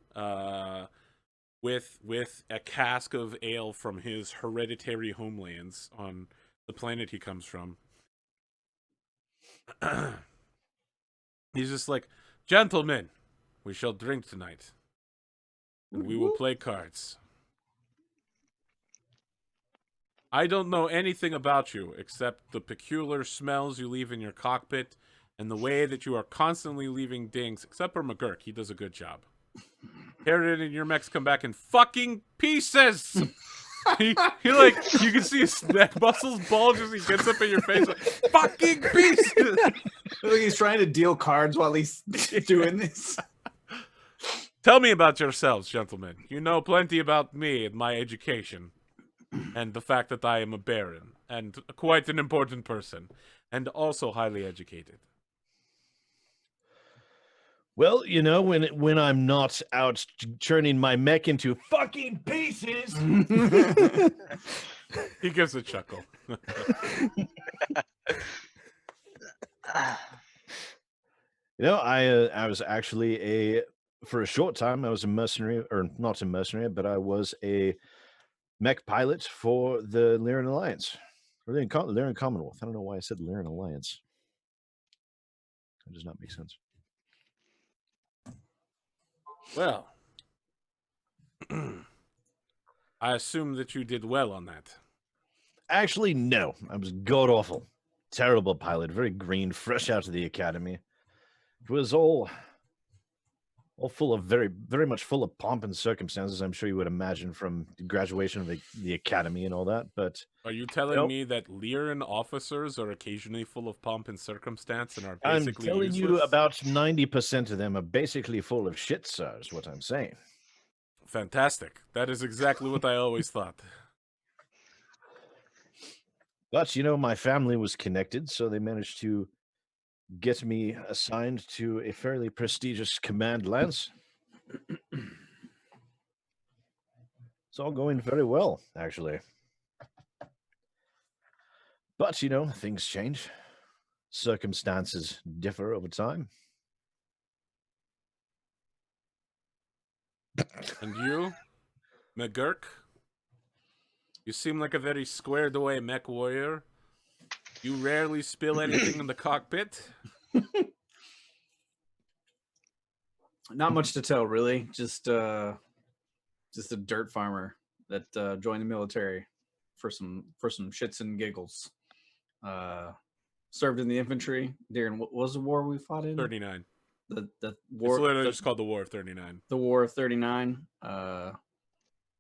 with a cask of ale from his hereditary homelands on the planet he comes from. He's just like, gentlemen, we shall drink tonight, and we will play cards. I don't know anything about you except the peculiar smells you leave in your cockpit and the way that you are constantly leaving dings, except for McGurk. He does a good job. Harridan and your mechs come back in fucking pieces! he like, you can see his neck muscles bulge as he gets up in your face like, fucking beast! Look, he's trying to deal cards while he's doing this. Tell me about yourselves, gentlemen. You know plenty about me and my education, and the fact that I am a baron, and quite an important person, and also highly educated. Well, you know, when I'm not out churning my mech into fucking pieces. He gives a chuckle. You know, I was actually for a short time, I was a mercenary, or not a mercenary, but I was a mech pilot for the Lyran Alliance. Or Lyran Commonwealth. I don't know why I said Lyran Alliance. That does not make sense. Well, I assume that you did well on that. Actually, no. I was god-awful. Terrible pilot. Very green, fresh out of the academy. It was all full of very much full of pomp and circumstances, I'm sure you would imagine, from the graduation of the academy and all that. But are you telling me that Lyran officers are occasionally full of pomp and circumstance and are basically I'm telling useless? you, about 90% of them are basically full of shit, sir, is what I'm saying. Fantastic. That is exactly what I always thought. But, you know, my family was connected, so they managed to get me assigned to a fairly prestigious command lance. It's all going very well, actually. But, you know, things change. Circumstances differ over time. And you, McGurk? You seem like a very squared away mech warrior. You rarely spill anything in the cockpit. Not much to tell, really. Just a dirt farmer that joined the military for some shits and giggles. Served in the infantry during what was the war we fought in? 39. The war. It's literally just called the War of 39. The War of 39.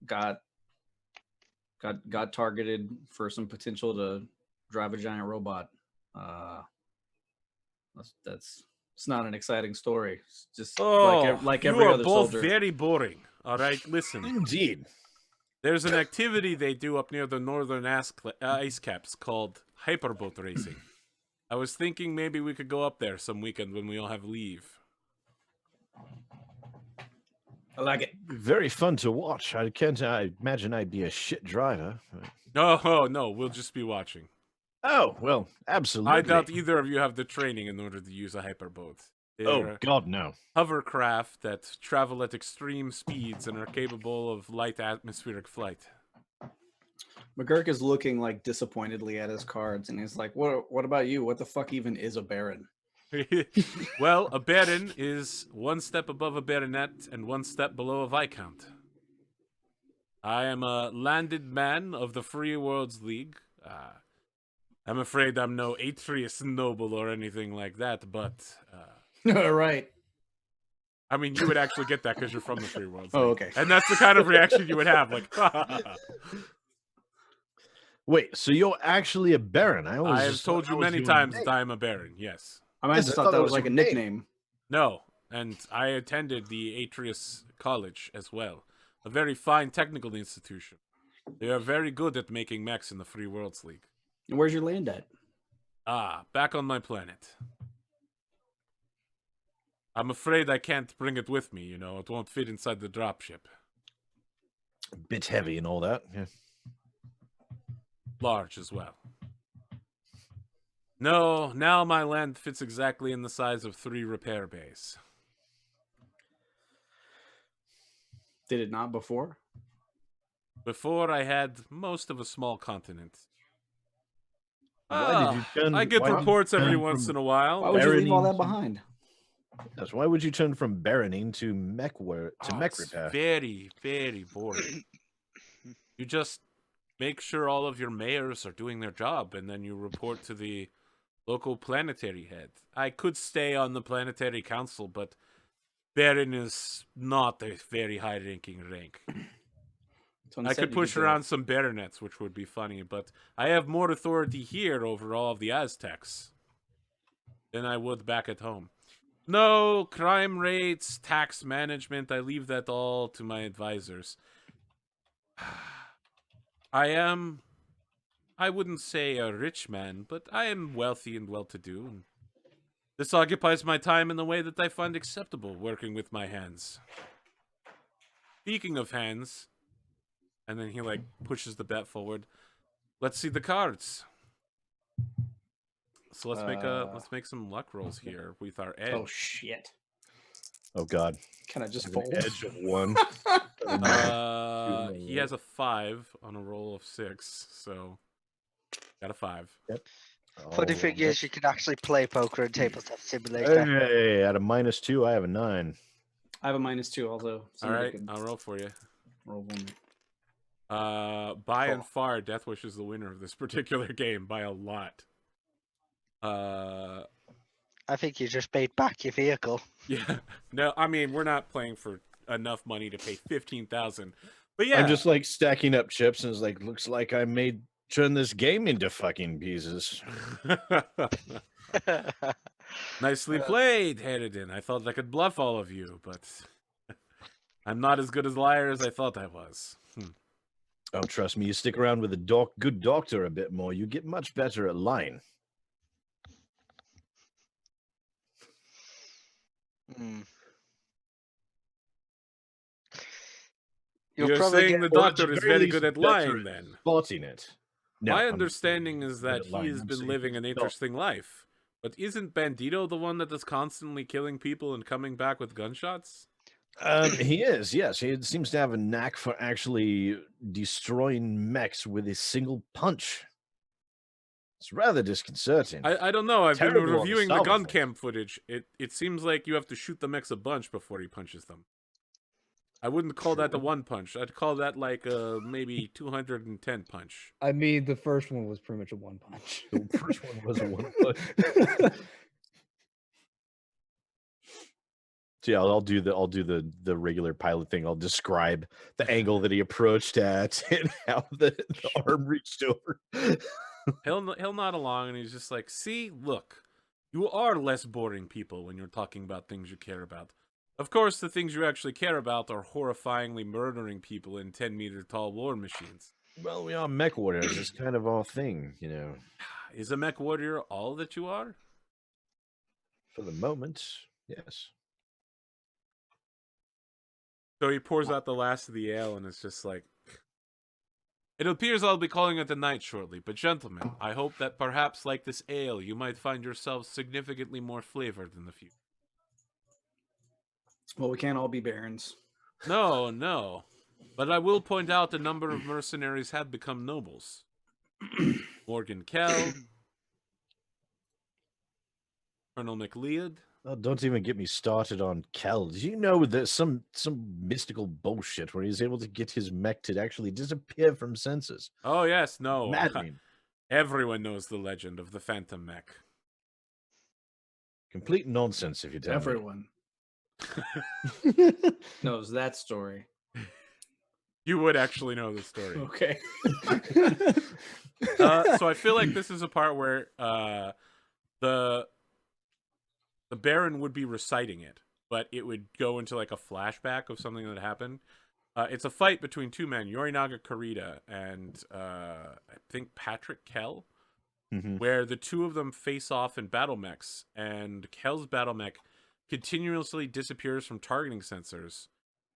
Got targeted for some potential to drive a giant robot. It's not an exciting story. It's just like every other soldier. You are both very boring. All right, listen. Indeed. There's an activity they do up near the northern ice caps called hyperboat racing. I was thinking maybe we could go up there some weekend when we all have leave. I like it. Very fun to watch. I imagine I'd be a shit driver. No, we'll just be watching. Oh, well, absolutely. I doubt either of you have the training in order to use a hyperboat. Oh, God, no. Hovercraft that travel at extreme speeds and are capable of light atmospheric flight. McGurk is looking like disappointedly at his cards, and he's like, "What about you? What the fuck even is a baron?" Well, a baron is one step above a baronet and one step below a viscount. I am a landed man of the Free Worlds League. I'm afraid I'm no Atreus noble or anything like that, but... Right. I mean, you would actually get that because you're from the Free Worlds League. Oh, okay. And that's the kind of reaction you would have, like... Wait, so you're actually a baron? I have told you many times that I am a baron, yes. I just thought that was like a nickname. No, and I attended the Atreus College as well. A very fine technical institution. They are very good at making mechs in the Free Worlds League. And where's your land at? Back on my planet. I'm afraid I can't bring it with me, you know. It won't fit inside the dropship. A bit heavy and all that, yeah. Large as well. No, now my land fits exactly in the size of 3 repair bays. Did it not before? Before I had most of a small continent. Why did you turn? I get reports every once in a while. Why would you leave all that behind? Yes, why would you turn from baroning to mech repair? It's very, very boring. You just make sure all of your mayors are doing their job, and then you report to the local planetary head. I could stay on the planetary council, but Baron is not a very high-ranking rank. I could push around some baronets, which would be funny, but I have more authority here over all of the Aztecs than I would back at home. No, crime rates, tax management, I leave that all to my advisors. I wouldn't say a rich man, but I am wealthy and well-to-do, and this occupies my time in the way that I find acceptable, working with my hands. Speaking of hands, and then he, like, pushes the bet forward. Let's see the cards. So let's make some luck rolls here with our edge. Oh shit! Oh God! Can I just An fold? edge of 1. He has a 5 on a roll of 6, so got a 5. Yep. Funny thing is, you can actually play poker in Tabletop Simulator. Hey, at a -2, I have a 9. I have a -2 also. All right, I'll roll for you. Roll for me. By and far, Death Wish is the winner of this particular game by a lot. I think you just paid back your vehicle. Yeah. No, I mean, we're not playing for enough money to pay 15,000. But yeah, I'm just like stacking up chips, and it's like, looks like I made turn this game into fucking pieces. Nicely played, Harridan. I thought I could bluff all of you, but I'm not as good a liar as I thought I was. Oh, trust me, you stick around with a good doctor a bit more, you get much better at lying. You're saying the doctor is very good at lying, then? Spotting it. No, my understanding is that he has been living an interesting life. But isn't Bandito the one that is constantly killing people and coming back with gunshots? He is, yes. He seems to have a knack for actually destroying mechs with a single punch. It's rather disconcerting. I don't know. I've been Terrible reviewing the on the gun salvo. cam footage. It seems like you have to shoot the mechs a bunch before he punches them. I wouldn't call that the one punch. I'd call that like maybe 210 punch. I mean, the first one was pretty much a one punch. The first one was a one punch. So yeah, I'll do the regular pilot thing. I'll describe the angle that he approached at and how the arm reached over. He'll nod along and he's just like, "See, look, you are less boring people when you're talking about things you care about. Of course, the things you actually care about are horrifyingly murdering people in 10-meter tall war machines." Well, we are mech warriors. It's kind of our thing, you know. Is a mech warrior all that you are? For the moment, yes. So he pours out the last of the ale and it's just like, "It appears I'll be calling it a night shortly, but gentlemen, I hope that perhaps like this ale, you might find yourselves significantly more flavored in the future." Well, we can't all be barons. No. But I will point out a number of mercenaries have become nobles. Morgan Kell, Colonel McLeod. Oh, don't even get me started on Kel. Do you know that some mystical bullshit where he's able to get his mech to actually disappear from sensors? Oh, yes, no. Maddening. Everyone knows the legend of the Phantom Mech. Complete nonsense, if you tell me. Everyone knows that story. You would actually know the story. Okay. So I feel like this is a part where the Baron would be reciting it, but it would go into like a flashback of something that happened. It's a fight between two men, Yorinaga Kurita and I think Patrick Kell, where the two of them face off in Battlemechs, and Kell's Battlemech continuously disappears from targeting sensors.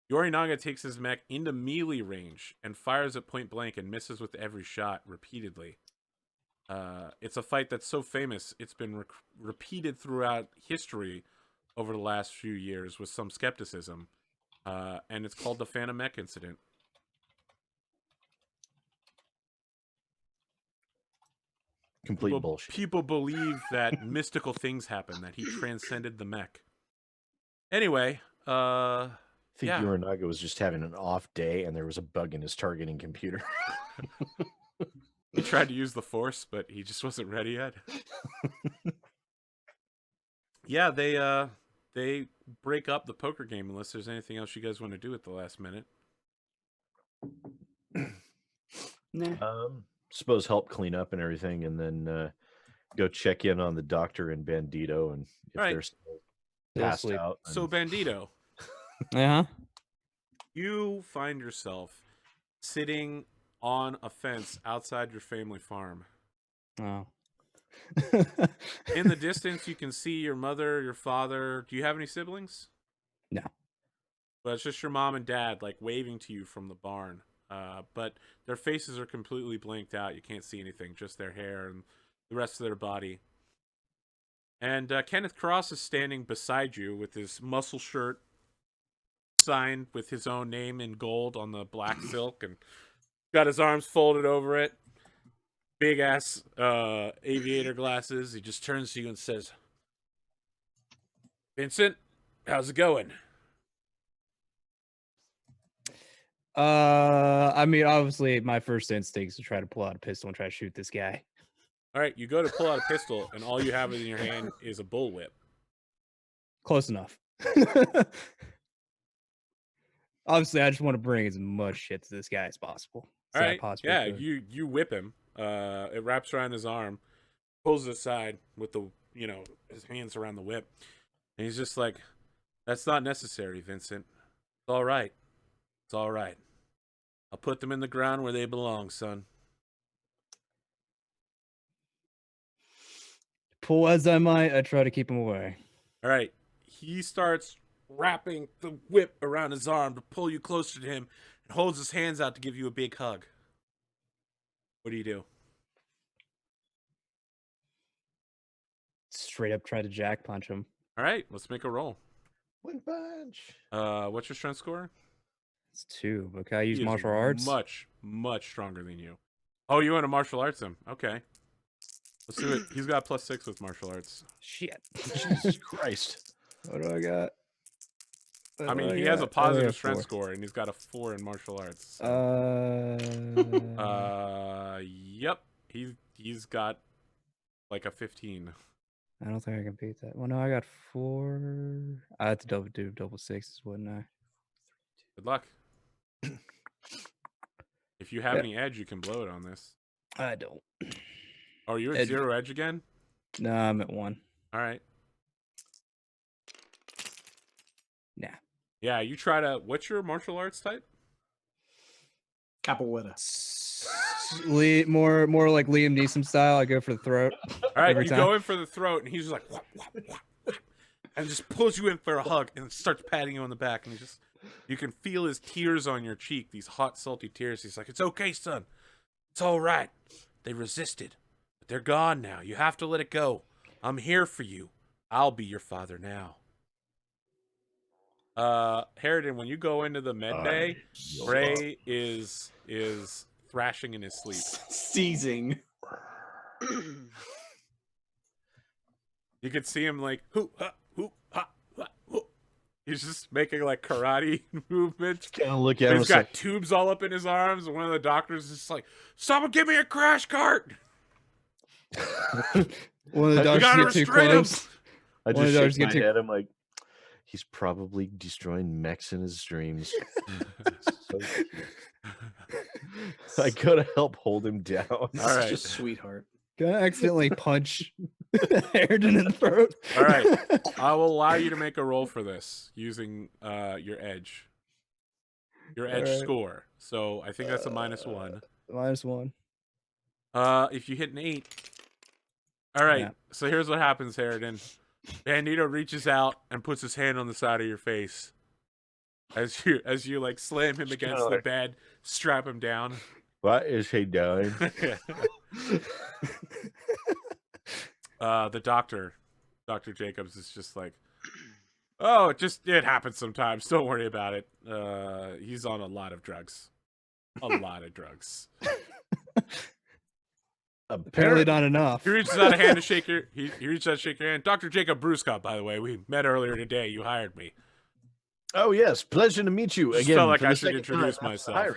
Yorinaga takes his mech into melee range and fires at point blank and misses with every shot repeatedly. It's a fight that's so famous, it's been repeated throughout history over the last few years with some skepticism. And it's called the Phantom Mech Incident. Complete bullshit. People believe that mystical things happen, that he transcended the mech. Anyway, I think Yorinaga was just having an off day and there was a bug in his targeting computer. He tried to use the Force, but he just wasn't ready yet. Yeah, they break up the poker game unless there's anything else you guys want to do at the last minute. Nah. Suppose help clean up and everything, and then go check in on the doctor and Bandito, and if Right. they're still Still passed asleep. out. So, Bandito, you find yourself sitting on a fence outside your family farm. Oh. In the distance, you can see your mother, your father. Do you have any siblings? No. But it's just your mom and dad, like, waving to you from the barn. But their faces are completely blanked out. You can't see anything, just their hair and the rest of their body. And Kenneth Cross is standing beside you with his muscle shirt signed with his own name in gold on the black silk, and got his arms folded over it. Big ass aviator glasses. He just turns to you and says, "Vincent, how's it going?" I mean, obviously, my first instinct is to try to pull out a pistol and try to shoot this guy. All right, you go to pull out a pistol, and all you have in your hand is a bullwhip. Close enough. Obviously, I just want to bring as much shit to this guy as possible. All right, yeah, you whip him. It wraps around his arm, pulls it aside with the his hands around the whip, and he's just like, "That's not necessary, Vincent. It's all right. It's all right. I'll put them in the ground where they belong, son." Pull as I might, I try to keep him away. All right, he starts wrapping the whip around his arm to pull you closer to him, and holds his hands out to give you a big hug. What do you do? Straight up try to jack punch him. All right, let's make a roll. One punch. What's your strength score? It's 2, but can I use He is martial arts? much stronger than you. Oh, you want to martial arts him? Okay. Let's do it. He's got +6 with martial arts. Shit. Jesus Christ. What do I got? I mean, he has a positive strength score, and he's got a 4 in martial arts. So. Yep. He's got like a 15. I don't think I can beat that. Well, no, I got 4. I had to do double sixes, wouldn't I? Good luck. If you have any edge, you can blow it on this. I don't. Oh, are you at 0 edge again? No, I'm at 1. All right. Nah. Yeah, you try to. What's your martial arts type? Capoeira. More like Liam Neeson style. I go for the throat. All right, you go in for the throat, and he's just like, whop, whop, whop, whop, and just pulls you in for a hug, and starts patting you on the back, and you can feel his tears on your cheek, these hot, salty tears. He's like, "It's okay, son. It's all right. They resisted, but they're gone now. You have to let it go. I'm here for you. I'll be your father now." Harridan, when you go into the med bay, Bray is thrashing in his sleep. Seizing. You could see him like, hoo, ha, hoo, ha, ha, hoo. He's just making like karate movements. Kind of look at him. He's got tubes all up in his arms, and one of the doctors is just like, "Someone give me a crash cart!" One of the doctors get too close. I just shake my head. I'm like, he's probably destroying mechs in his dreams. I gotta help hold him down. All right, just sweetheart. Gonna accidentally punch Harridan in the throat. All right, I will allow you to make a roll for this using your edge score. So I think that's a -1. -1. If you hit an 8. All right. Yeah. So here's what happens, Harridan. Bandito reaches out and puts his hand on the side of your face as you like slam him against the bed, strap him down. What is he doing? The doctor, Dr. Jacobs, is just like, "Oh, it happens sometimes. Don't worry about it. He's on a lot of drugs. A lot of drugs." Apparently not enough. He reaches out a hand to shake your. He reaches out to shake your hand. Dr. Jacob Bruscott, by the way, we met earlier today. You hired me. Oh yes, pleasure to meet you again. Felt like I should introduce myself.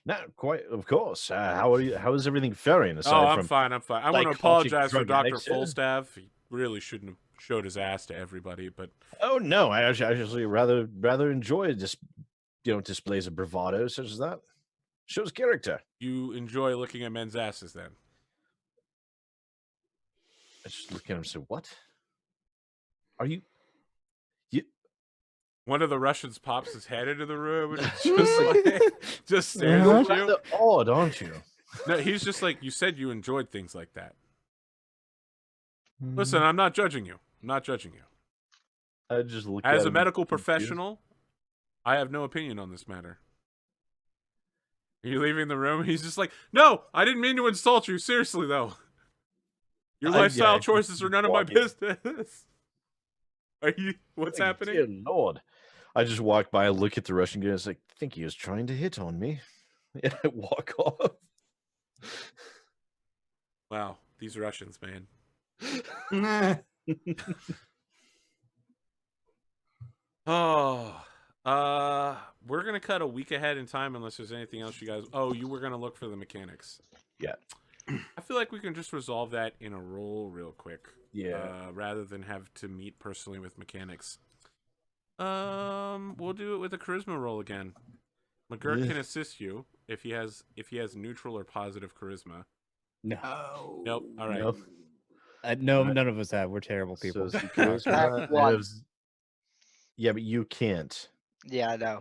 Not quite, of course. How are you? How is everything faring? I'm fine. I'm fine. I want to apologize for Dr. Fullstaff. He really shouldn't have showed his ass to everybody, but oh no, I actually rather enjoy displays of bravado such as that. Shows character. You enjoy looking at men's asses, then? I just look at him and say, "What? Are you?" One of the Russians pops his head into the room and it's just like, just stares at you. Rather odd, aren't you? No, he's just like, you said you enjoyed things like that. Listen, I'm not judging you. I'm not judging you. I just look As at a him medical confused. professional, I have no opinion on this matter. Are you leaving the room? He's just like, no, I didn't mean to insult you. Seriously, though. Your lifestyle choices are none of my business. Are you? What's happening? Dear Lord. I just walk by, look at the Russian guy, and it's like, I think he was trying to hit on me. And I walk off. Wow, these Russians, man. Oh, we're gonna cut a week ahead in time unless there's anything else you guys. Oh, you were gonna look for the mechanics. Yeah. I feel like we can just resolve that in a roll real quick. Yeah. Rather than have to meet personally with mechanics. We'll do it with a charisma roll again. McGurk can assist you if he has neutral or positive charisma. No. Nope. All right. Nope. No, none of us have. We're terrible people. So charisma is... Yeah, but you can't. Yeah, I know.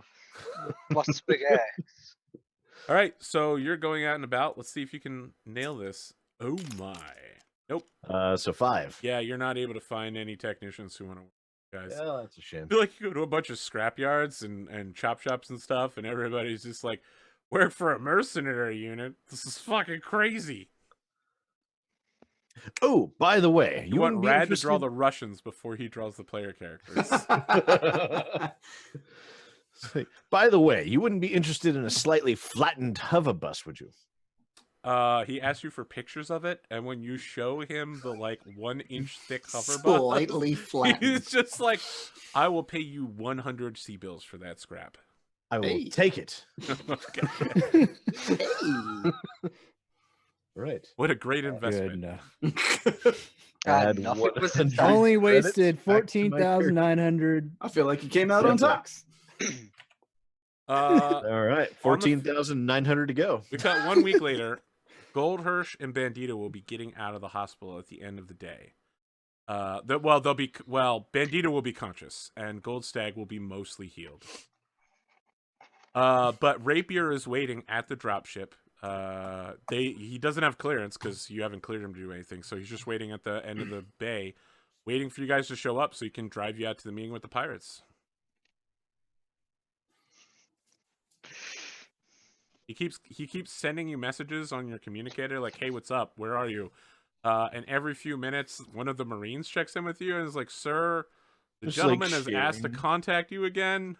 What's big ass? All right, so you're going out and about. Let's see if you can nail this. Oh my. Nope. So 5. Yeah, you're not able to find any technicians who want to work, guys. Yeah, that's a shame. I feel like you go to a bunch of scrap yards and chop shops and stuff, and everybody's just like, work for a mercenary unit. This is fucking crazy. Oh, by the way, You want wouldn't be Rad to draw interested- the Russians before he draws the player characters. By the way, you wouldn't be interested in a slightly flattened hover bus, would you? He asked you for pictures of it, and when you show him the like 1 inch thick hover bus, Slightly flat. he's just like, I will pay you 100 sea bills for that scrap. I will Hey. take it. Okay. Hey. Right. What a great investment. Add Nothing was 100 inside. Only credits wasted back to my character. 14,900. I feel like he came out on top. All right, 14,900 to go. We cut 1 week later. Goldhirsch and Bandito will be getting out of the hospital at the end of the day. Bandito will be conscious, and Goldstag will be mostly healed. But Rapier is waiting at the dropship. He doesn't have clearance because you haven't cleared him to do anything, so he's just waiting at the end of the bay, waiting for you guys to show up so he can drive you out to the meeting with the pirates. He keeps sending you messages on your communicator like, "Hey, what's up? Where are you?" And every few minutes, one of the Marines checks in with you and is like, "Sir, the Just, gentleman like, has asked to sharing. contact you again.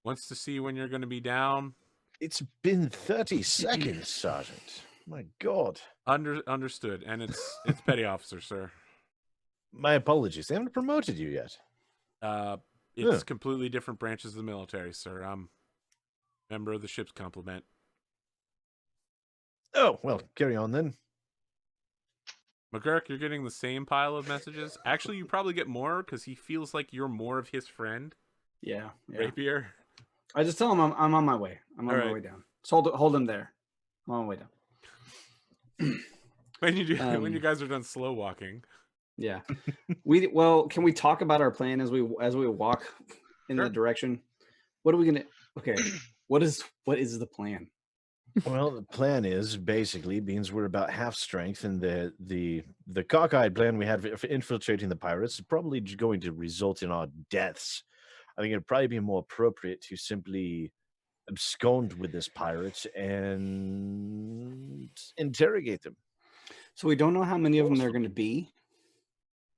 Wants to see when you're going to be down." It's been 30 seconds, Sergeant. My God. Understood, and it's petty officer, sir. My apologies. They haven't promoted you yet. It's completely different branches of the military, sir. I'm member of the ship's complement. Oh, well, carry on then. McGurk, you're getting the same pile of messages. Actually, you probably get more because he feels like you're more of his friend. Yeah. Rapier. I just tell him I'm on my way. I'm on my way down. So hold him there. I'm on my way down. When you guys are done slow walking. Yeah. Can we talk about our plan as we walk in the direction? What are we gonna? Okay. What is the plan? Well, the plan is basically means we're about half strength, and the cockeyed plan we had for infiltrating the pirates is probably going to result in our deaths. I think it'd probably be more appropriate to simply abscond with this pirate and interrogate them. So we don't know how many of them there are going to be.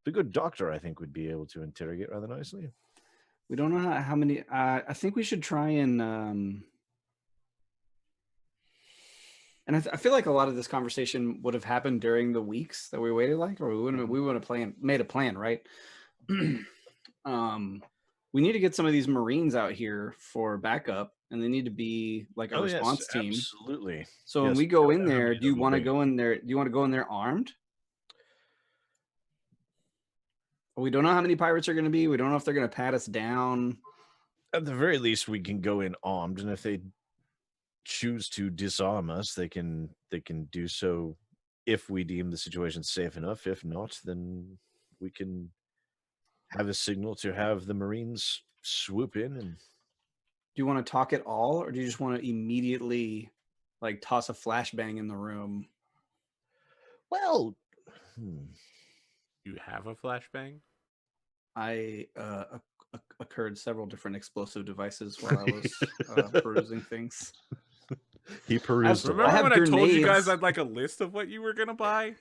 The good doctor, I think, would be able to interrogate rather nicely. We don't know how many. I think we should try and. And I feel like a lot of this conversation would have happened during the weeks that we waited, or we would have made a plan, right? We need to get some of these Marines out here for backup, and they need to be like a response team. Absolutely. So when we go in there, do you want to go in there? Do you want to go in there armed? We don't know how many pirates are going to be. We don't know if they're going to pat us down. At the very least, we can go in armed, and if they choose to disarm us, they can do so if we deem the situation safe enough. If not, then we can have a signal to have the Marines swoop in. And Do you want to talk at all, or do you just want to immediately like toss a flashbang in the room? well, You have a flashbang? I occurred several different explosive devices while I was perusing things. he perused. I Remember have when I told you guys grenades. I'd like a list of what you were gonna buy?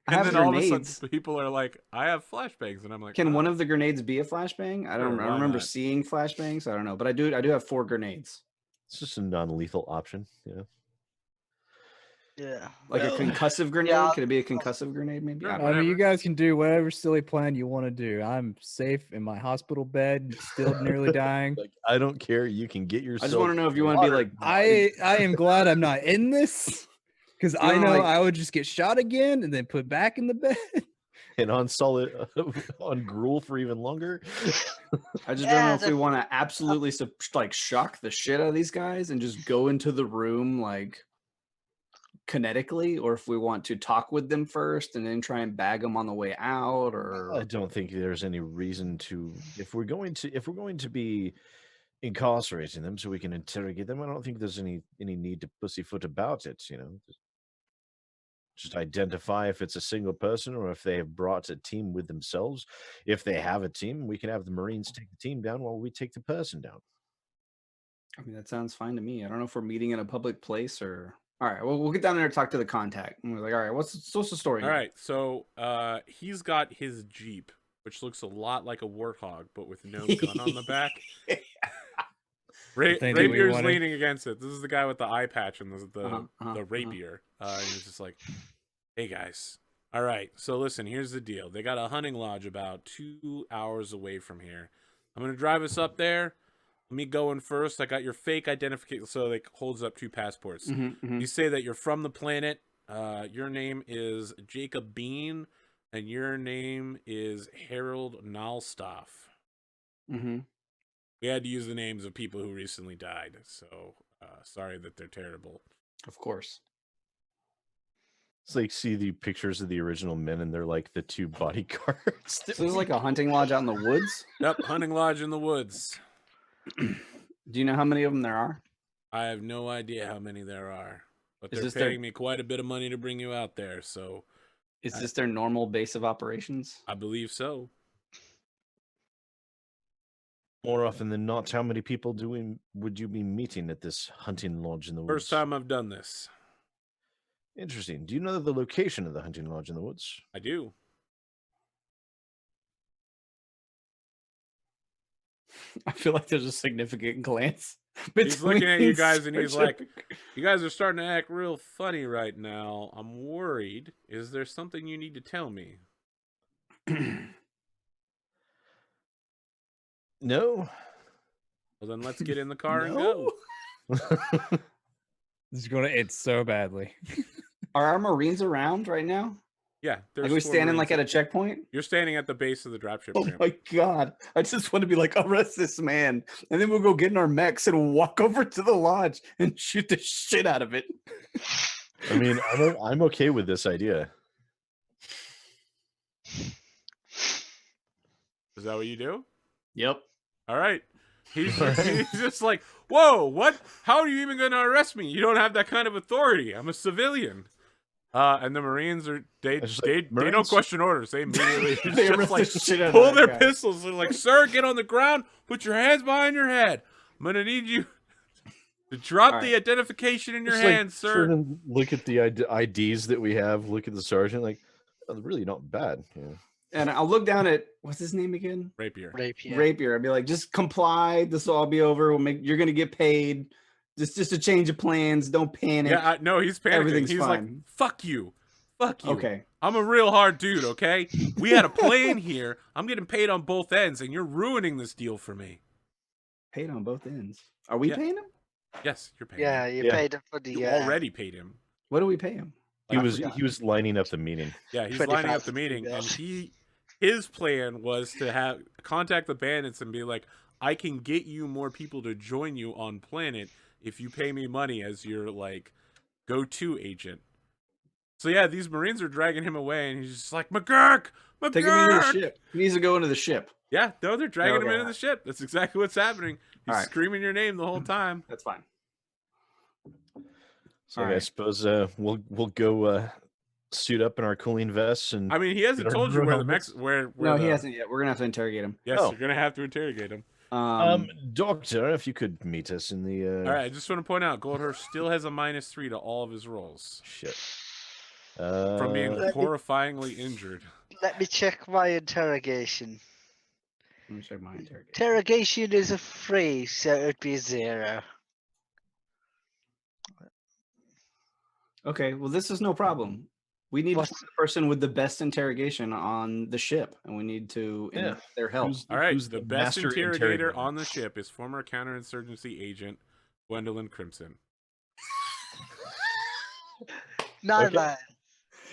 I have And then all of a grenades. sudden people are like, I have flashbangs, and I'm like, Can one "Oh." of the grenades be a flashbang? I don't. Sure, I why remember not? seeing flashbangs. I don't know, but I do have 4 grenades. It's just a non-lethal option, you know. Yeah. Like a concussive grenade? Yeah. Could it be a concussive grenade? Maybe. Sure, I don't I know. mean, you whatever. guys can do whatever silly plan you want to do. I'm safe in my hospital bed, still nearly dying. Like, I don't care. You can get I yourself. just want to know if you want to be like. I am glad I'm not in this because I know, know like- I would just get shot again and then put back in the bed. and on solid on gruel for even longer. I just don't Yeah, know if we the- want to absolutely like shock the shit out of these guys and just go into the room like kinetically, or if we want to talk with them first and then try and bag them on the way out, or I don't think there's any reason to. If we're going to be incarcerating them so we can interrogate them, I don't think there's any need to pussyfoot about it. You know, just identify if it's a single person or if they have brought a team with themselves. If they have a team, we can have the Marines take the team down while we take the person down. I mean, that sounds fine to me. I don't know if we're meeting in a public place or. All right, well, we'll get down there and talk to the contact. And we're like, all right, what's the story? All here? right, so he's got his Jeep, which looks a lot like a Warthog, but with no gun on the back. Thing that we Rapier's wanted. leaning against it. This is the guy with the eye patch and the Uh-huh. rapier. And he's just like, hey guys. All right, so listen, here's the deal. They got a hunting lodge about 2 hours away from here. I'm going to drive us up there. Me going first. I got your fake identification, so it holds up 2 passports. You say that you're from the planet. Your name is Jacob Bean, and your name is Harold Nalstoff. We had to use the names of people who recently died, so sorry that they're terrible. Of course. It's like see the pictures of the original men, and they're like the 2 bodyguards. So this is like a hunting lodge out in the woods. Yep, hunting lodge in the woods. Do you know how many of them there are? I have no idea how many there are, but Is they're this their- paying me quite a bit of money to bring you out there, so Is this their normal base of operations? I believe so. More often than not, how many people would you be meeting at this hunting lodge in the woods? First time I've done this. Interesting. Do you know the location of the hunting lodge in the woods? I do. I feel like there's a significant glance. He's looking at you between guys and he's Sergeant- like, you guys are starting to act real funny right now. I'm worried. Is there something you need to tell me? No. Well, then let's get in the car and No? go. This is going to end so badly. Are our Marines around right now? Yeah. Like we 4 standing like Marines. at a checkpoint? You're standing at the base of the dropship Oh ramp. my god. I just want to be like, arrest this man. And then we'll go get in our mechs and walk over to the lodge and shoot the shit out of it. I mean, I'm okay with this idea. Is that what you do? Yep. All right. He's just like, whoa, what? How are you even going to arrest me? You don't have that kind of authority. I'm a civilian. And the Marines are they don't Marines? question orders. They immediately They just arrest like the shit out of pull that their guy. pistols. They're like, sir, get on the ground. Put your hands behind your head. I'm gonna need you to drop All the right. identification in your Just, like, hands, sir. turn and look at the IDs that we have. Look at the sergeant. Like, oh, they're really not bad. Yeah. And I'll look down at what's his name again? Rapier. Rapier. Rapier. I'd be like, just comply. This will all be over. You're gonna get paid. Just a change of plans. Don't panic. Yeah, no, he's panicking. Everything's He's fine. like, fuck you. Fuck you. Okay. I'm a real hard dude, okay? We had a plan here. I'm getting paid on both ends, and you're ruining this deal for me. Paid on both ends. Are we Yeah. paying him? Yes, you're paying Yeah, him. you Yeah. paid him for the. You already paid him. What do we pay him? He I was forgot. he was lining up the meeting. Yeah, he's 25 lining up the meeting, and his plan was to contact the bandits and be like, I can get you more people to join you on planet if you pay me money as your like go-to agent. So yeah, these Marines are dragging him away, and he's just like, McGurk! Take him into the ship. He needs to go into the ship. Yeah, no, they're dragging him into Okay. the ship. That's exactly what's happening. He's Alright. screaming your name the whole time. That's fine. So I Alright. suppose we'll go suit up in our cooling vests and. I mean, he hasn't Get our told you where the helmets. mechs where No, the, he hasn't yet. We're gonna have to interrogate him. Yes, Oh. you're gonna have to interrogate him. Doctor, if you could meet us in the. All right, I just want to point out, Goldhurst still has a -3 to all of his rolls Shit. from being horrifyingly injured. Let me check my interrogation. Let me check my interrogation. Interrogation is a 3, so it'd be a 0. Okay, well, this is no problem. We need to What's- find the person with the best interrogation on the ship, and we need to Yeah. their help. Who's- All right, who's the the best master interrogator interrogator? on the ship is former counterinsurgency agent Gwendolyn Crimson. Nine Okay. man.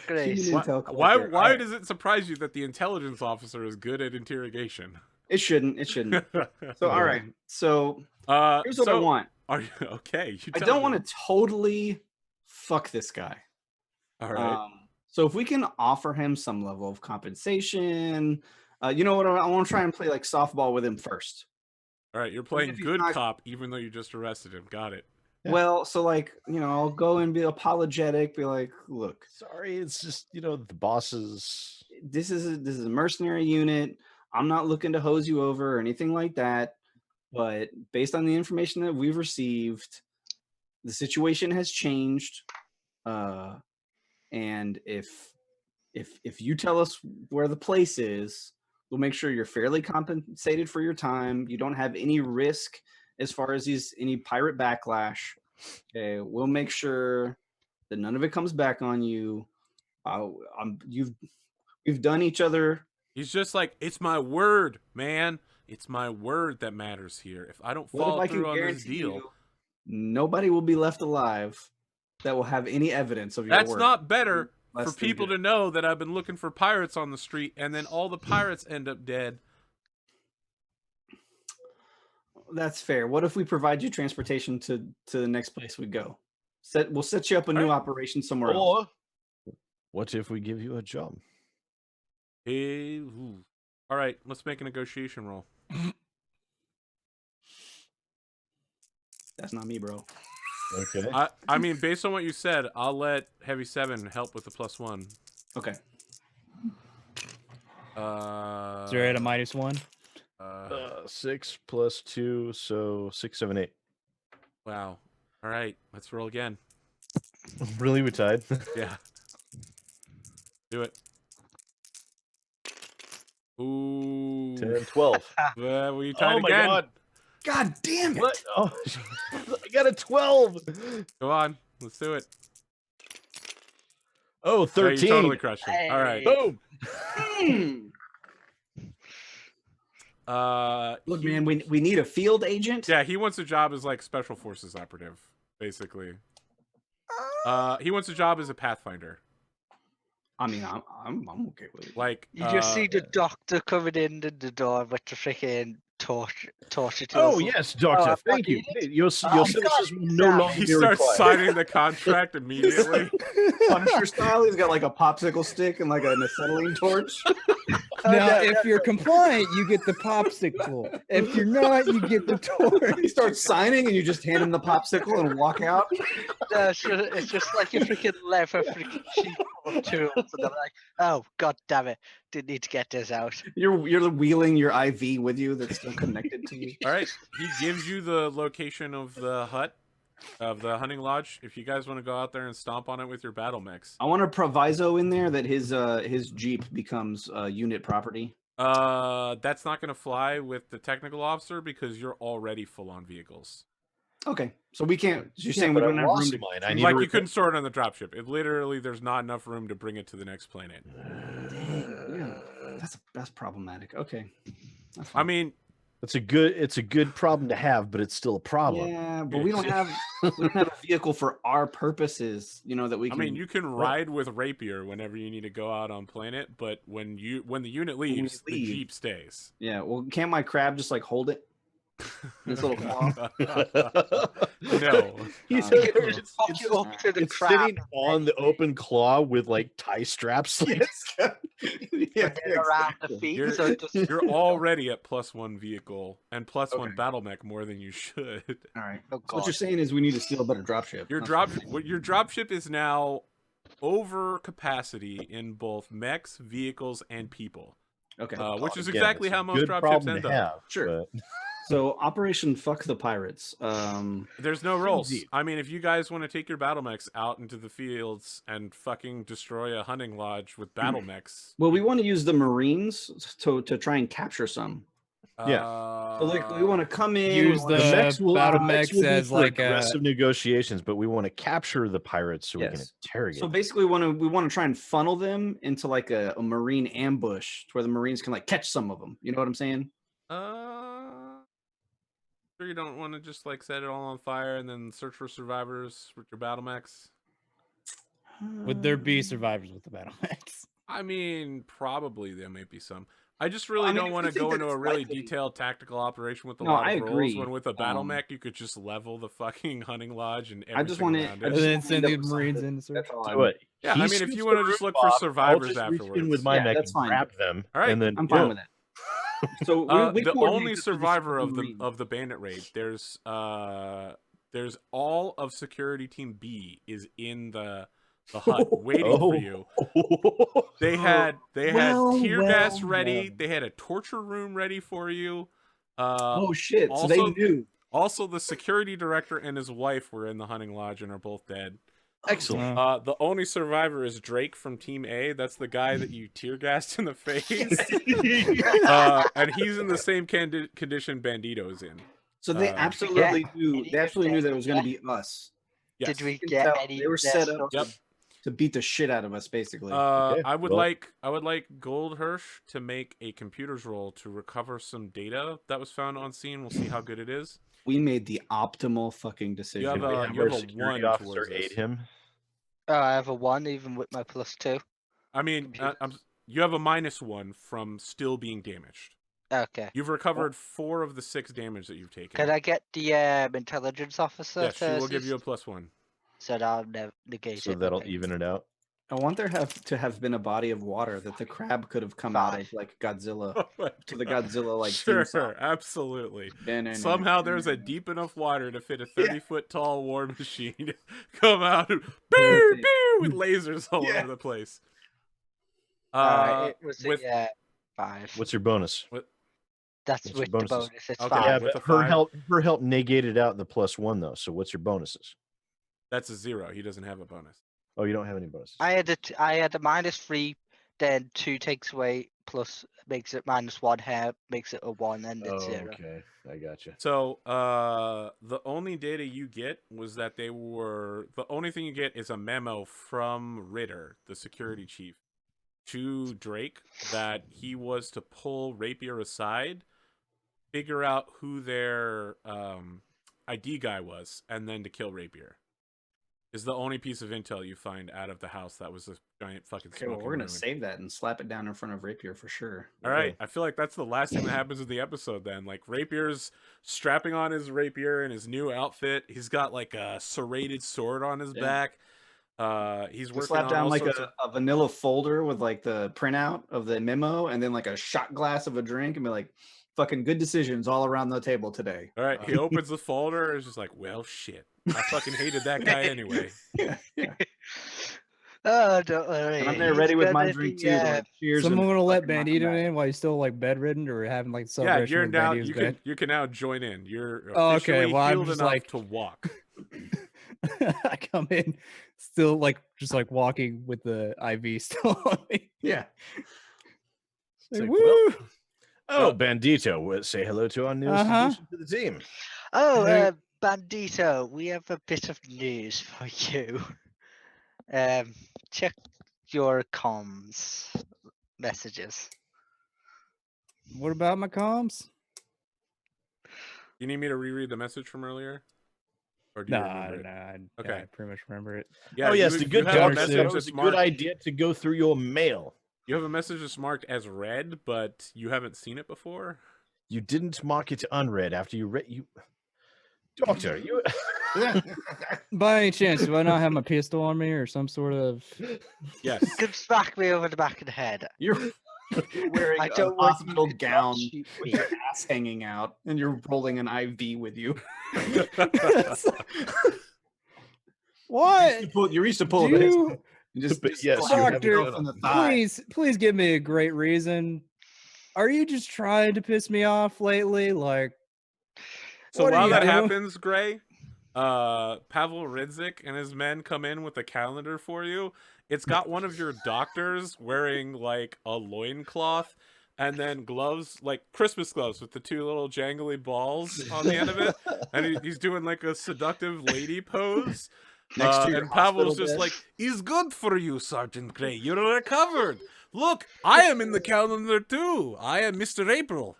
Great. Human intel Why collector. Alright. does it surprise you that the intelligence officer is good at interrogation? It shouldn't. It shouldn't. So, all right. So here's what I so- want. Are you okay? You I tell don't me. want to totally fuck this guy. All right. So if we can offer him some level of compensation, you know what? I want to try and play like softball with him first. All right. You're playing if he's good not- cop, even though you just arrested him. Got it. Yeah. Well, so like, you know, I'll go and be apologetic, be like, look, Sorry, it's just the bosses. this is a mercenary unit. I'm not looking to hose you over or anything like that. But based on the information that we've received, the situation has changed. And if you tell us where the place is, we'll make sure you're fairly compensated for your time. You don't have any risk as far as any pirate backlash. Okay, we'll make sure that none of it comes back on you. We've done each other. He's just like, it's my word, man. It's my word that matters here. If I don't What if follow I can through on this guarantee deal, you, nobody will be left alive that will have any evidence of your that's word. not better Less for than people good. to know that I've been looking for pirates on the street, and then all the pirates end up dead. That's fair. What if we provide you transportation to the next place we go? We'll set you up a new Alright. operation somewhere else. Or what if we give you a job? Hey, ooh. All right, let's make a negotiation roll. That's not me, bro. Okay. I mean, based on what you said, I'll let Heavy 7 help with the +1. Okay. Is there at a -1? 6 plus 2, so 6, 7, 8. Wow. All right, let's roll again. Really, we tied. Yeah. Do it. Ooh. 10, 12. We tied Oh my again. god! God damn it! What? Oh, I got a 12. Go on. Let's do it. Oh, Yeah, 13. you totally crushed it. All right. Boom. Look, man, we need a field agent. Yeah, he wants a job as like special forces operative, basically. He wants a job as a pathfinder. I mean, I'm okay with it. Like You just see the doctor coming in the door with the freaking torch Oh, tools. yes, Doctor. Oh, Thank you. fucking idiot. Your Oh, services God, will no damn. longer he be starts required. signing the contract immediately. Punisher style. He's got like a popsicle stick and like an acetylene torch. Now, if you're compliant, you get the popsicle. If you're not, you get the torch. He starts signing, and you just hand him the popsicle and walk out. It's just like a freaking leather freaking sheet of tools, and they're like, "Oh, god damn it! Didn't need to get this out." You're wheeling your IV with you that's still connected to you. All right. He gives you the location of the hut, of the hunting lodge. If you guys want to go out there and stomp on it with your Battlemechs. I want a proviso in there that his Jeep becomes unit property. That's not going to fly with the technical officer because you're already full on vehicles. Okay, so we can't. You're Yeah, saying we but I don't have room lost to. mine. I need Like to you couldn't store it on the dropship. It literally, there's not enough room to bring it to the next planet. Yeah, that's problematic. Okay. That's I fine. mean, It's a good problem to have, but it's still a problem. Yeah, but we don't have a vehicle for our purposes. You know that we I can. mean, you can ride with Rapier whenever you need to go out on planet, but when the unit we leaves, the leave. Jeep stays. Yeah. Well, can't my crab just like hold it? This little claw. No. He's Uh, it's, Fuck it up to the it's crab. sitting on the open claw with like tie straps. yeah, And then around the exactly. feet. You're- So it just You're already at +1 vehicle and +1 Okay. Battlemech more than you should. All right. Oh, So what you're God. saying is we need to steal a better dropship. Your dropship is now over capacity in both mechs, vehicles, and people. Okay. Which is Again, exactly it's a how most good dropships problem end to up. have, Sure. but- So Operation Fuck the Pirates. There's no rolls. Indeed. I mean, if you guys want to take your Battlemechs out into the fields and fucking destroy a hunting lodge with Battlemechs, Well, we want to use the Marines to try and capture some. Yeah. So like we want to come in. Use we wanna- the mechs will Battlemechs be as for like a aggressive negotiations, but we want to capture the pirates so we can Yes. interrogate. So them. basically, we want to try and funnel them into like a Marine ambush, to where the Marines can like catch some of them. You know what I'm saying? Sure you don't want to just like set it all on fire and then search for survivors with your Battlemechs? would there be survivors with the Battlemechs? I mean, probably there may be some. I just really I mean, don't if want you to think go that into a it's really likely- detailed tactical operation with a No, lot I of rolls. agree. When with a Battlemech, you could just level the fucking hunting lodge and I just everything want around to. it. And then send the end up with Marines something. in to search. That's all I Do want. it. Yeah, He I mean, if scoots you the want to just roof look for off, survivors I'll just reach in afterwards. with my Yeah, mech that's and fine. grab them, All right, and then I'm fine go. with that. So we the coordinate only this with survivor of the Marine. of the bandit raid, there's all of security team B is in the hut waiting for you. They had tear gas ready. They had a torture room ready for you. Oh shit! So they also- knew. Also, the security director and his wife were in the hunting lodge and are both dead. Excellent. The only survivor is Drake from Team A. That's the guy that you tear gassed in the face. And he's in the same condition Bandito's in. So they absolutely knew. They absolutely knew that it was going to be us. Yes. Did we You can get tell any? They were of their set up stuff? Yep. to beat the shit out of us, basically. Okay, I would well- like Goldhirsch to make a computer's roll to recover some data that was found on scene. We'll see how good it is. We made the optimal fucking decision. have Can we a- have you our have a security 1 officer towards aid this. him? Oh, I have a 1 even with my +2. I mean, you have a -1 from still being damaged. Okay. You've recovered 4 of the 6 damage that you've taken. Can I get the intelligence officer? Yes, she to will give you a assist? +1. So that'll negate So it. that'll okay. even it out. I want there to have been a body of water that the crab could have come out of, like Godzilla, to the Godzilla like theme Sure, song. absolutely. Na-na-na. Somehow there's a deep enough water to fit a 30-foot tall war machine come out and pew, pew, with lasers all Yeah. over the place. Alright, it was with 5. What's your bonus? That's what's your with the bonuses? bonus. It's Okay. 5. Yeah, with but a her 5? help negated out the +1 though. So what's your bonuses? that's a 0. He doesn't have a bonus. Oh, you don't have any bonuses. I had a -3, then 2 takes away plus makes it -1 here, makes it a 1, and it's 0. Okay, I gotcha. So the only data you get was that the only thing you get is a memo from Ritter, the security chief, to Drake that he was to pull Rapier aside, figure out who their ID guy was, and then to kill Rapier. Is the only piece of intel you find out of the house that was a giant fucking Okay, well, smoking we're gonna ruin. save that and slap it down in front of Rapier for sure. All right, I feel like that's the last thing that happens in the episode then. Like, Rapier's strapping on his rapier in his new outfit. He's got like a serrated sword on his back. He's We'll working slap on down all like sorts of... a vanilla folder with like the printout of the memo, and then like a shot glass of a drink, and be like, "Fucking good decisions all around the table today." All right, he opens the folder and is just like, well, shit. I fucking hated that guy anyway. Yeah, yeah. Oh, don't worry. And I'm there he's ready with my gonna drink be, too. Like, cheers. Someone and want to let fucking Bandito welcome back. in while he's still like bedridden or having like Yeah, celebration you're when now Bandito's you bed? can now join in. You're Oh, okay, officially well, I'm healed just enough like- to walk. I come in still like just like walking with the IV still on me. Yeah. Like, like, woo! well, Oh, Bandito, say hello to our newest addition to the team. Oh, Hey. Bandito, we have a bit of news for you. Check your comms messages. What about my comms? You need me to reread the message from earlier? Or do you remember it? Okay. I pretty much remember it. Yeah, Oh yes, you, the good you have a job. message It was that's a good marked, idea to go through your mail. You have a message that's marked as read, but you haven't seen it before? You didn't mark it unread after you read you. Doctor, you. By any chance, do I not have my pistol on me or some sort of? Yes. You can smack me over the back of the head. You're wearing I a don't want you hospital to gown shoot with me. your ass hanging out, and you're rolling an IV with you. What? You used to pull Do a you- pistol. You just, But just yes, slap you have Doctor, yourself in the thigh. please give me a great reason. Are you just trying to piss me off lately? Like, So what are while you that doing? happens, Gray, Pavel Ridzik and his men come in with a calendar for you. It's got one of your doctors wearing like a loincloth and then gloves, like Christmas gloves with the two little jangly balls on the end of it. And he's doing like a seductive lady pose. Next to your and Pavel's hospital just bed. like, "Is good for you, Sergeant Gray. You're recovered. Look, I am in the calendar too. I am Mr. April."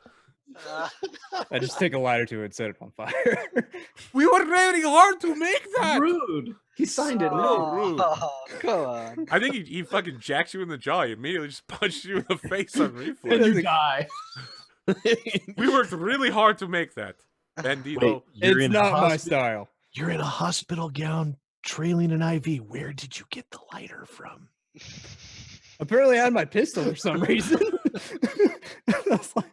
I just take a lighter to it and set it on fire. We worked very hard to make that. Rude. He signed it. So No. rude. Oh, come on. I think he fucking jacks you in the jaw. He immediately just punched you in the face on And reflex. you die. We worked really hard to make that. Bandito. It's not my style. You're in a hospital gown trailing an IV. Where did you get the lighter from? Apparently, I had my pistol for some reason. I was like,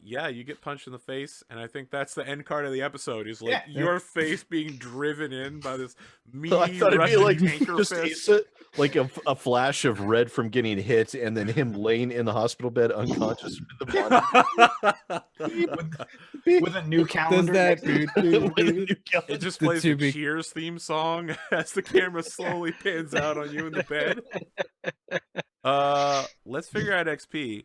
Yeah, you get punched in the face, and I think that's the end card of the episode. Is like Yeah. your face being driven in by this mean I thought it'd be Russian like tanker just fist. like a flash of red from getting hit, and then him laying in the hospital bed unconscious with the body. With a new calendar. does that? next to With a new It calendar. just The plays the Tubi- Cheers theme song as the camera slowly pans out on you in the bed. Let's figure out XP.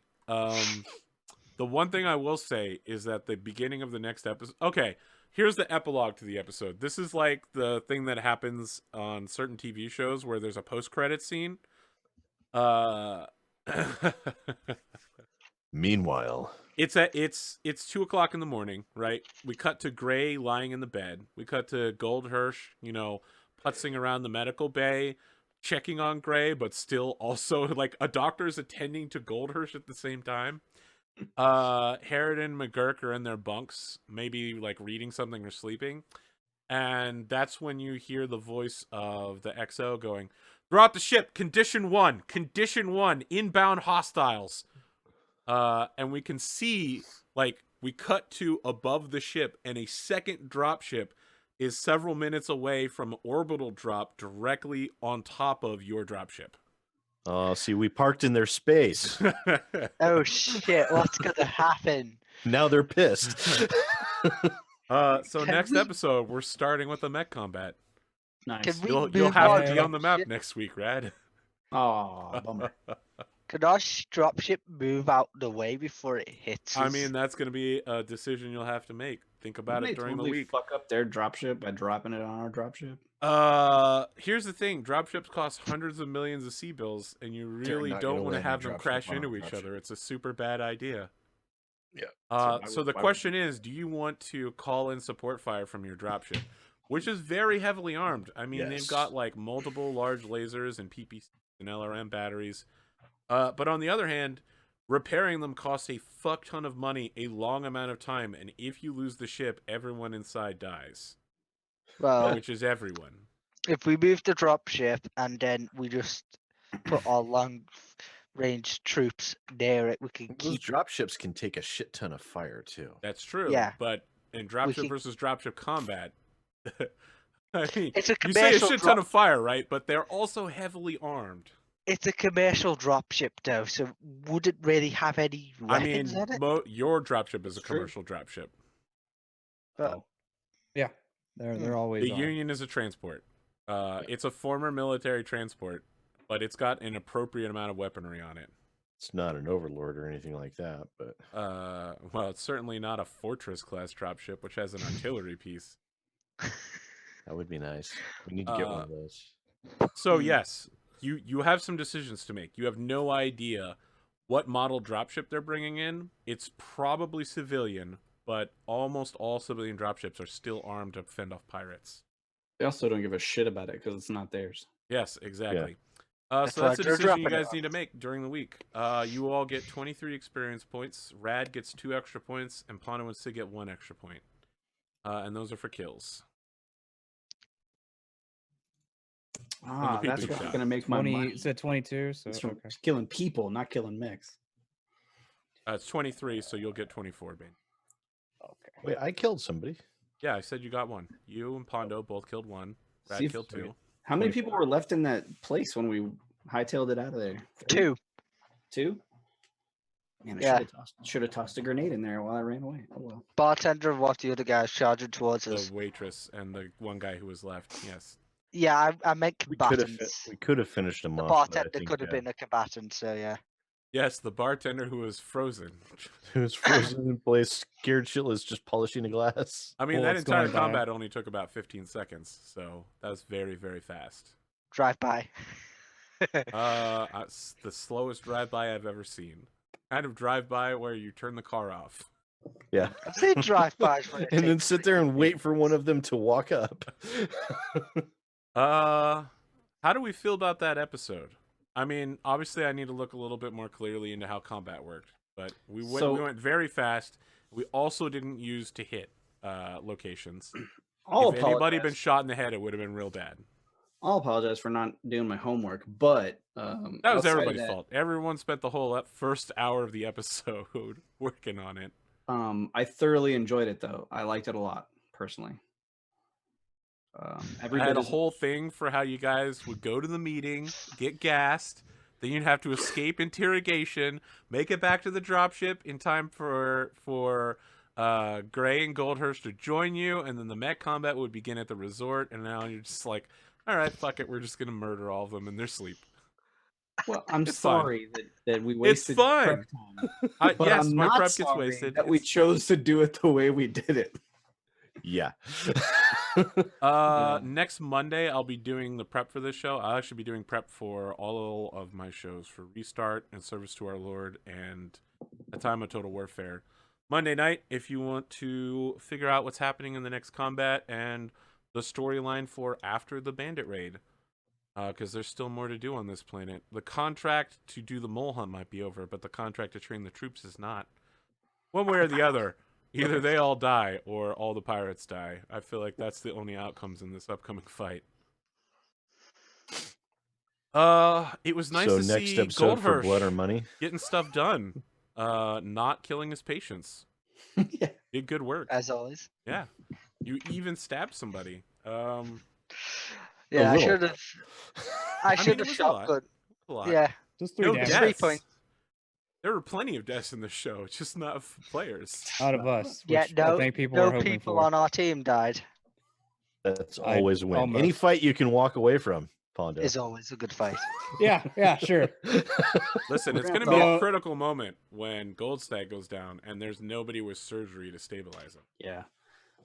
The one thing I will say is that the beginning of the next episode. Okay, here's the epilogue to the episode. This is like the thing that happens on certain TV shows where there's a post-credit scene. Meanwhile, It's 2:00 in the morning, right? We cut to Gray lying in the bed. We cut to Goldhirsch, putzing around the medical bay, checking on Gray, but still also like a doctor's attending to Goldhirsch at the same time. Harrod and McGurk are in their bunks, maybe like reading something or sleeping. And that's when you hear the voice of the XO going, "Throughout the ship, condition 1, inbound hostiles." And we can see, like, we cut to above the ship, and a second dropship is several minutes away from orbital drop directly on top of your dropship. see, we parked in their space. Oh shit, what's gonna happen? Now they're pissed. So Can next we- episode, we're starting with the mech combat. Nice. Can we You'll move have on to be on the map dropship? next week, Rad. Oh, bummer. Can our dropship move out the way before it hits us? I mean, that's going to be a decision you'll have to make. Think about Wouldn't it they during totally the week. fuck up their dropship by dropping it on our dropship. Here's the thing: dropships cost hundreds of millions of C-bills, and you really not don't gonna want to land a have them dropship crash on a into each dropship. other. It's a super bad idea. Yeah. So the question is, do you want to call in support fire from your dropship, which is very heavily armed? I mean, they've Yes. got like multiple large lasers and PPC and LRM batteries. But on the other hand, repairing them costs a fuck ton of money, a long amount of time, and if you lose the ship, everyone inside dies, well, which is everyone. if we move the dropship and then we just put our long-range troops near it, we can Those keep. dropships can take a shit ton of fire too. That's true. Yeah. But in dropship can- versus dropship combat, I mean, It's a you say a commercial shit ton of fire, right? But they're also heavily armed. It's a commercial dropship though, so wouldn't really have any I mean, weapons on it. your dropship is a It's true. commercial dropship. But Yeah, they're always The on. Union is a transport. It's a former military transport, but it's got an appropriate amount of weaponry on it. It's not an overlord or anything like that, but Well, it's certainly not a Fortress class dropship, which has an artillery piece. that would be nice. We need to get one of those. So yes, you have some decisions to make. You have no idea what model dropship they're bringing in. It's probably civilian, but almost all civilian dropships are still armed to fend off pirates. They also don't give a shit about it because it's not theirs. Yes, exactly. So that's a decision you guys need to make during the week. You all get 23 experience points. Rad gets 2 extra points, and Pondo and Sid get 1 extra point. And those are for kills. That's what's going to make my money. It's at 22, so It's from okay. killing people, not killing mechs. It's 23, so you'll get 24, Bane. Okay. Wait, I killed somebody. Yeah, I said you got 1. You and Pondo both killed 1. Rad killed 2. How many people were left in that place when we hightailed it out of there? 2. 2? Man, I should have tossed a grenade in there while I ran away. Oh well. Bartender and what the other guys charging towards us. The waitress and the one guy who was left. Yes. Yeah, I meant combatants. We could have finished them The off. bartender could have been a combatant, so yeah. Yes, the bartender who was frozen. Who was frozen in place, scared shitless, just polishing the glass. I mean, that entire combat only took about 15 seconds, so that was very, very fast. Drive-by. It's the slowest drive-by I've ever seen. Kind of drive-by where you turn the car off. Yeah. I've seen drive-bys and then sit there and wait for one of them to walk up. How do we feel about that episode? I mean, obviously I need to look a little bit more clearly into how combat worked, but we went very fast. We also didn't use to hit locations. If anybody been shot in the head, it would have been real bad. I'll apologize for not doing my homework, but that was everybody's fault. Everyone spent the whole first hour of the episode working on it. I thoroughly enjoyed it, though. I liked it a lot, personally. I had a whole thing for how you guys would go to the meeting, get gassed, then you'd have to escape interrogation, make it back to the dropship in time for Gray and Goldhurst to join you, and then the mech combat would begin at the resort, and now you're just like, all right, fuck it, we're just gonna murder all of them in their sleep. Well, I'm sorry that we wasted. It's fine. Prep time. Yes, I'm my not prep gets wasted. That we chose to do it the way we did it. Yeah. Next Monday, I'll be doing the prep for this show. I'll actually be doing prep for all of my shows for Restart and Service to Our Lord and A Time of Total Warfare. Monday night, if you want to figure out what's happening in the next combat and the storyline for after the bandit raid, because there's still more to do on this planet. The contract to do the mole hunt might be over, but the contract to train the troops is not. One way or the other. Either they all die or all the pirates die. I feel like that's the only outcomes in this upcoming fight. It was nice to see episode for Blood or Goldhurst Money. getting stuff done. Not killing his patients. Yeah. Did good work. As always. Yeah. You even stabbed somebody. Yeah, I should have. I should have shot good. A lot. Yeah. Just 3 damage. 3 points. There were plenty of deaths in the show, just not players. Out of us. Yeah, Which I think people are hoping for. on our team died. That's always a win. almost. Any fight you can walk away from, Pondo. Is always a good fight. Yeah, sure. Listen, it's going to be a critical moment when Goldstag goes down and there's nobody with surgery to stabilize him. Yeah.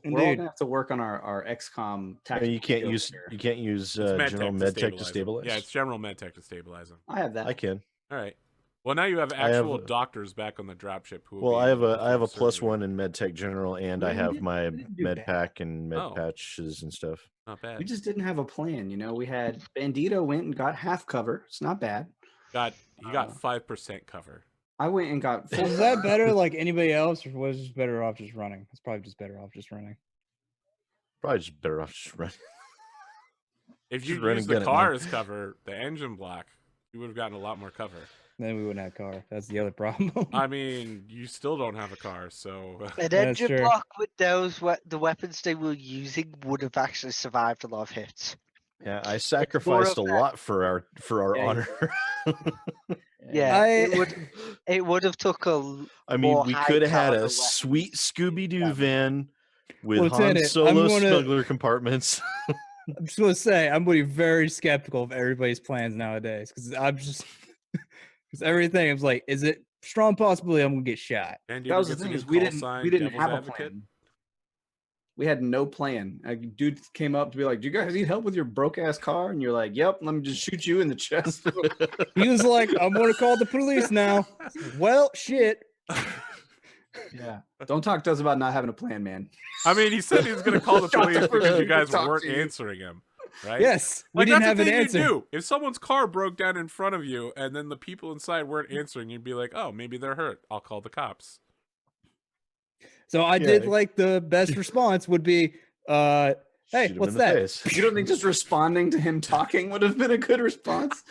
We're all gonna have to work on our XCOM tactics. You can't use General Medtech to stabilize. Yeah, it's General Medtech to stabilize him. I have that. I can. All right. Well, now you have actual doctors back on the dropship. I have a +1 in Medtech General, and I have my Med Pack and Med Patches and stuff. Not bad. We just didn't have a plan, We had Bandito went and got half cover. It's not bad. You got 5% cover. I went and got. Was that better like anybody else, or was it just better off just running? It's probably just better off just running. Probably just better off just running. If you use the car as cover, the engine block, you would have gotten a lot more cover. Then we wouldn't have a car. That's the other problem. I mean, you still don't have a car, so. An engine block with the weapons they were using would have actually survived a lot of hits. Yeah, I sacrificed a lot for our honor. Yeah, it would have took a. I mean, we could have had a sweet Scooby-Doo van with Han Solo smuggler compartments. I'm just gonna say I'm going to be very skeptical of everybody's plans nowadays because everything is like, is it strong possibility I'm gonna get shot? That was the thing is we didn't have a plan. We had no plan. A dude came up to be like, "Do you guys need help with your broke ass car?" And you're like, "Yep, let me just shoot you in the chest." He was like, "I'm gonna call the police now." Well, shit. Yeah, don't talk to us about not having a plan, man. I mean, he said he was gonna call the police because you guys weren't answering him. right? Yes, we Like, didn't that's have the an thing answer. you do. If someone's car broke down in front of you and then the people inside weren't answering, you'd be like, oh, maybe they're hurt. I'll call the cops. So I Yeah. did like the best response would be, hey, Shoot him what's in the that? face. You don't think just responding to him talking would have been a good response?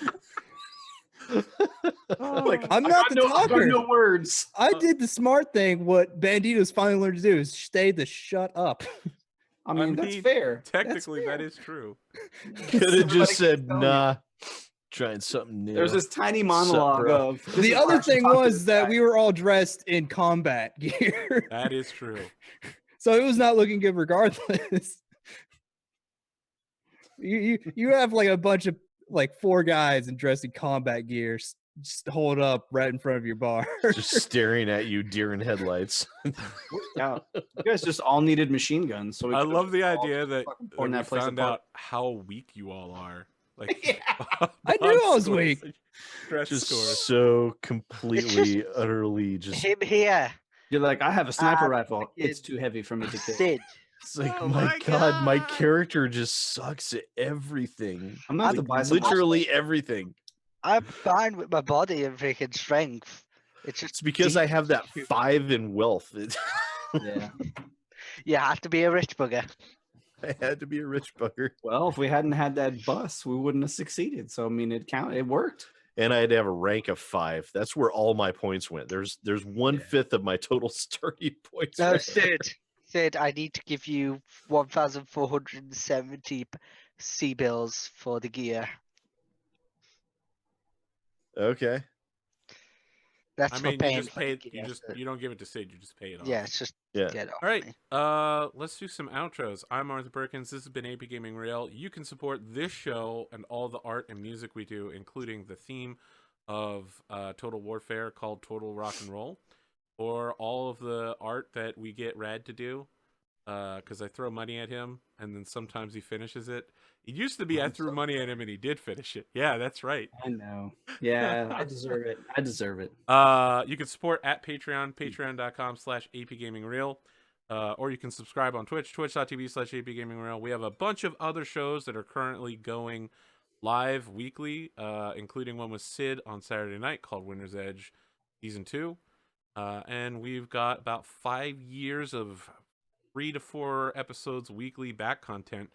Like, I'm I not got the no, I got talker. no words. I did the smart thing. What Bandito's finally learned to do is stay the shut up. I mean, that's fair. Technically, That's that fair. is true. Could have Everybody just keeps said, telling you. nah, trying something new. There's this tiny Sup, monologue bro? of this The is other why I should thing talk to was this that guy. we were all dressed in combat gear. That is true. So it was not looking good regardless. You have like a bunch of like 4 guys in dressed in combat gear just hold up right in front of your bar. Just staring at you, deer in headlights. Yeah, you guys just all needed machine guns. So we I could've love the just all idea just that, fucking that torn we that place found apart. out how weak you all are. Like, Yeah. I knew I was weak. Stress Just scores. so completely, utterly just. Him here, You're like, I have a sniper Ah, rifle. It's fucking too heavy for me to kill. Sid. It's like, Oh my my God, my God. character just sucks at everything. I'm gonna have to Like, buy some. literally everything. I'm fine with my body and freaking strength. It's just It's because I deep have that stupid. 5 in wealth. Yeah. You have to be a rich bugger. I had to be a rich bugger. Well, if we hadn't had that bus, we wouldn't have succeeded. So I mean, it worked. And I had to have a rank of 5. That's where all my points went. There's 1/5 of my total starting points. No, right Sid, I need to give you 1,470 sea bills for the gear. there. Okay. That's I for mean, you paying just for pay. the gear. You don't give it to Sid. You just pay it off. Yeah, it's just Yeah. get off All right. me. Let's do some outros. I'm Arthur Perkins. This has been APGamingREAL. You can support this show and all the art and music we do, including the theme of Total Warfare called Total Rock and Roll, or all of the art that we get Rad to do. Because I throw money at him, and then sometimes he finishes it. It used to be I threw money at him, and he did finish it. Yeah, that's right. I know. Yeah, I deserve it. I deserve it. You can support at Patreon, patreon.com/APGamingREAL. Or you can subscribe on Twitch, twitch.tv/APGamingREAL. We have a bunch of other shows that are currently going live weekly, including one with Sid on Saturday night called Winter's Edge Season 2. And we've got about 5 years of 3 to 4 episodes weekly back content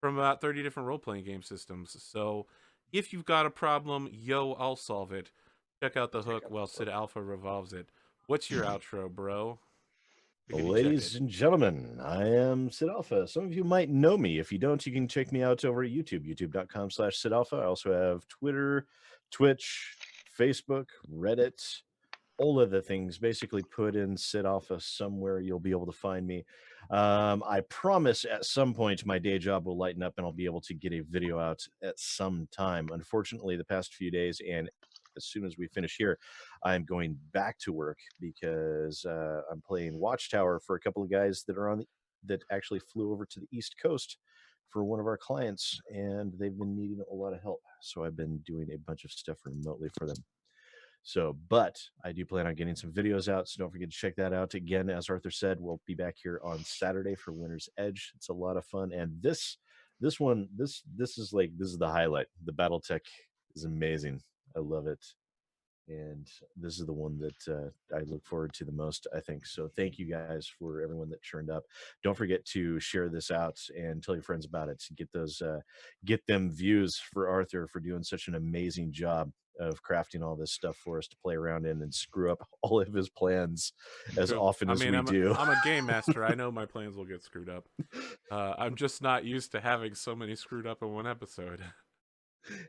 from about 30 different role-playing game systems. So if you've got a problem, I'll solve it. Check out the hook while SidAlpha revolves it. What's your outro, bro? Ladies and gentlemen, I am SidAlpha. Some of you might know me. If you don't, you can check me out over at YouTube, youtube.com/SidAlpha. I also have Twitter, Twitch, Facebook, Reddit, all of the things. Basically put in SidAlpha somewhere, you'll be able to find me. I promise at some point my day job will lighten up and I'll be able to get a video out at some time. Unfortunately, the past few days, and as soon as we finish here, I'm going back to work because I'm playing Watchtower for a couple of guys that are that actually flew over to the East Coast for one of our clients, and they've been needing a lot of help. So I've been doing a bunch of stuff remotely for them. So, but I do plan on getting some videos out, so don't forget to check that out. Again, as Arthur said, we'll be back here on Saturday for Winter's Edge. It's a lot of fun, and this is the highlight. The Battletech is amazing. I love it, and this is the one that I look forward to the most, I think. So thank you guys for everyone that turned up. Don't forget to share this out and tell your friends about it. Get them views for Arthur for doing such an amazing job of crafting all this stuff for us to play around in and screw up all of his plans as often as we do. I'm a game master. I know my plans will get screwed up. I'm just not used to having so many screwed up in one episode.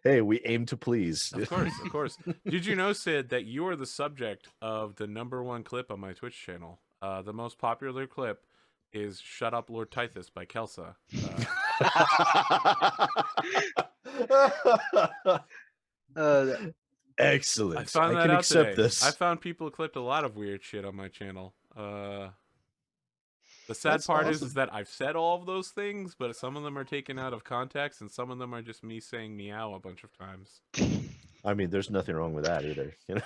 Hey, we aim to please. Of course. Did you know, Sid, that you are the subject of the #1 clip on my Twitch channel? The most popular clip is "Shut Up, Lord Tithus" by Kelsa. Excellent. I found that can out accept today. this. I found people clipped a lot of weird shit on my channel. The sad That's part awesome. is that I've said all of those things, but some of them are taken out of context, and some of them are just me saying meow a bunch of times. I mean, there's nothing wrong with that either. You know?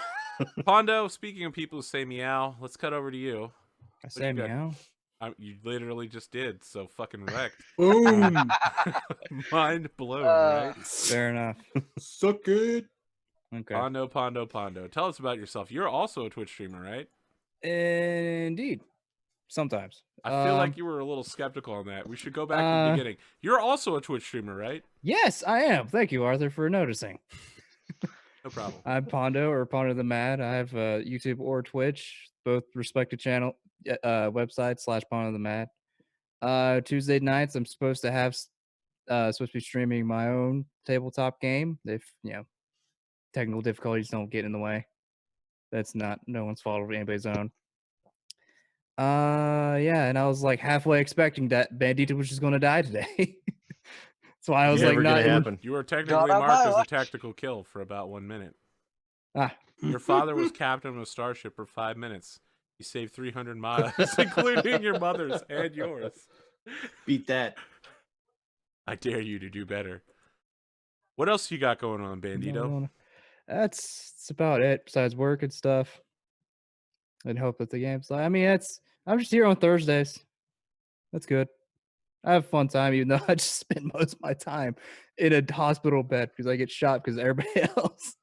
Pondo, speaking of people who say meow, let's cut over to you. I say you got? meow. You literally just did, so fucking wrecked. Boom. Mind blown, right? Fair enough. Suck it. Okay. Pondo. Tell us about yourself. You're also a Twitch streamer, right? Indeed. Sometimes. I feel like you were a little skeptical on that. We should go back to the beginning. You're also a Twitch streamer, right? Yes, I am. Thank you, Arthur, for noticing. No problem. I'm Pondo or Pondothemad. I have YouTube or Twitch, both respective channel website / Pondothemad. Tuesday nights, I'm supposed to have supposed to be streaming my own tabletop game. If technical difficulties don't get in the way, that's not no one's fault or anybody's own. Yeah, and I was like halfway expecting that Bandito was just going to die today. That's why I was Never like, gonna not happen. You were technically marked as a tactical kill for about 1 minute. Your father was captain of a starship for 5 minutes. He saved 300 miles, including your mother's and yours. Beat that. I dare you to do better. What else you got going on, Bandito? That's about it. Besides work and stuff, and hope that the game's like. I mean, I'm just here on Thursdays. That's good. I have a fun time, even though I just spend most of my time in a hospital bed because I get shot because everybody else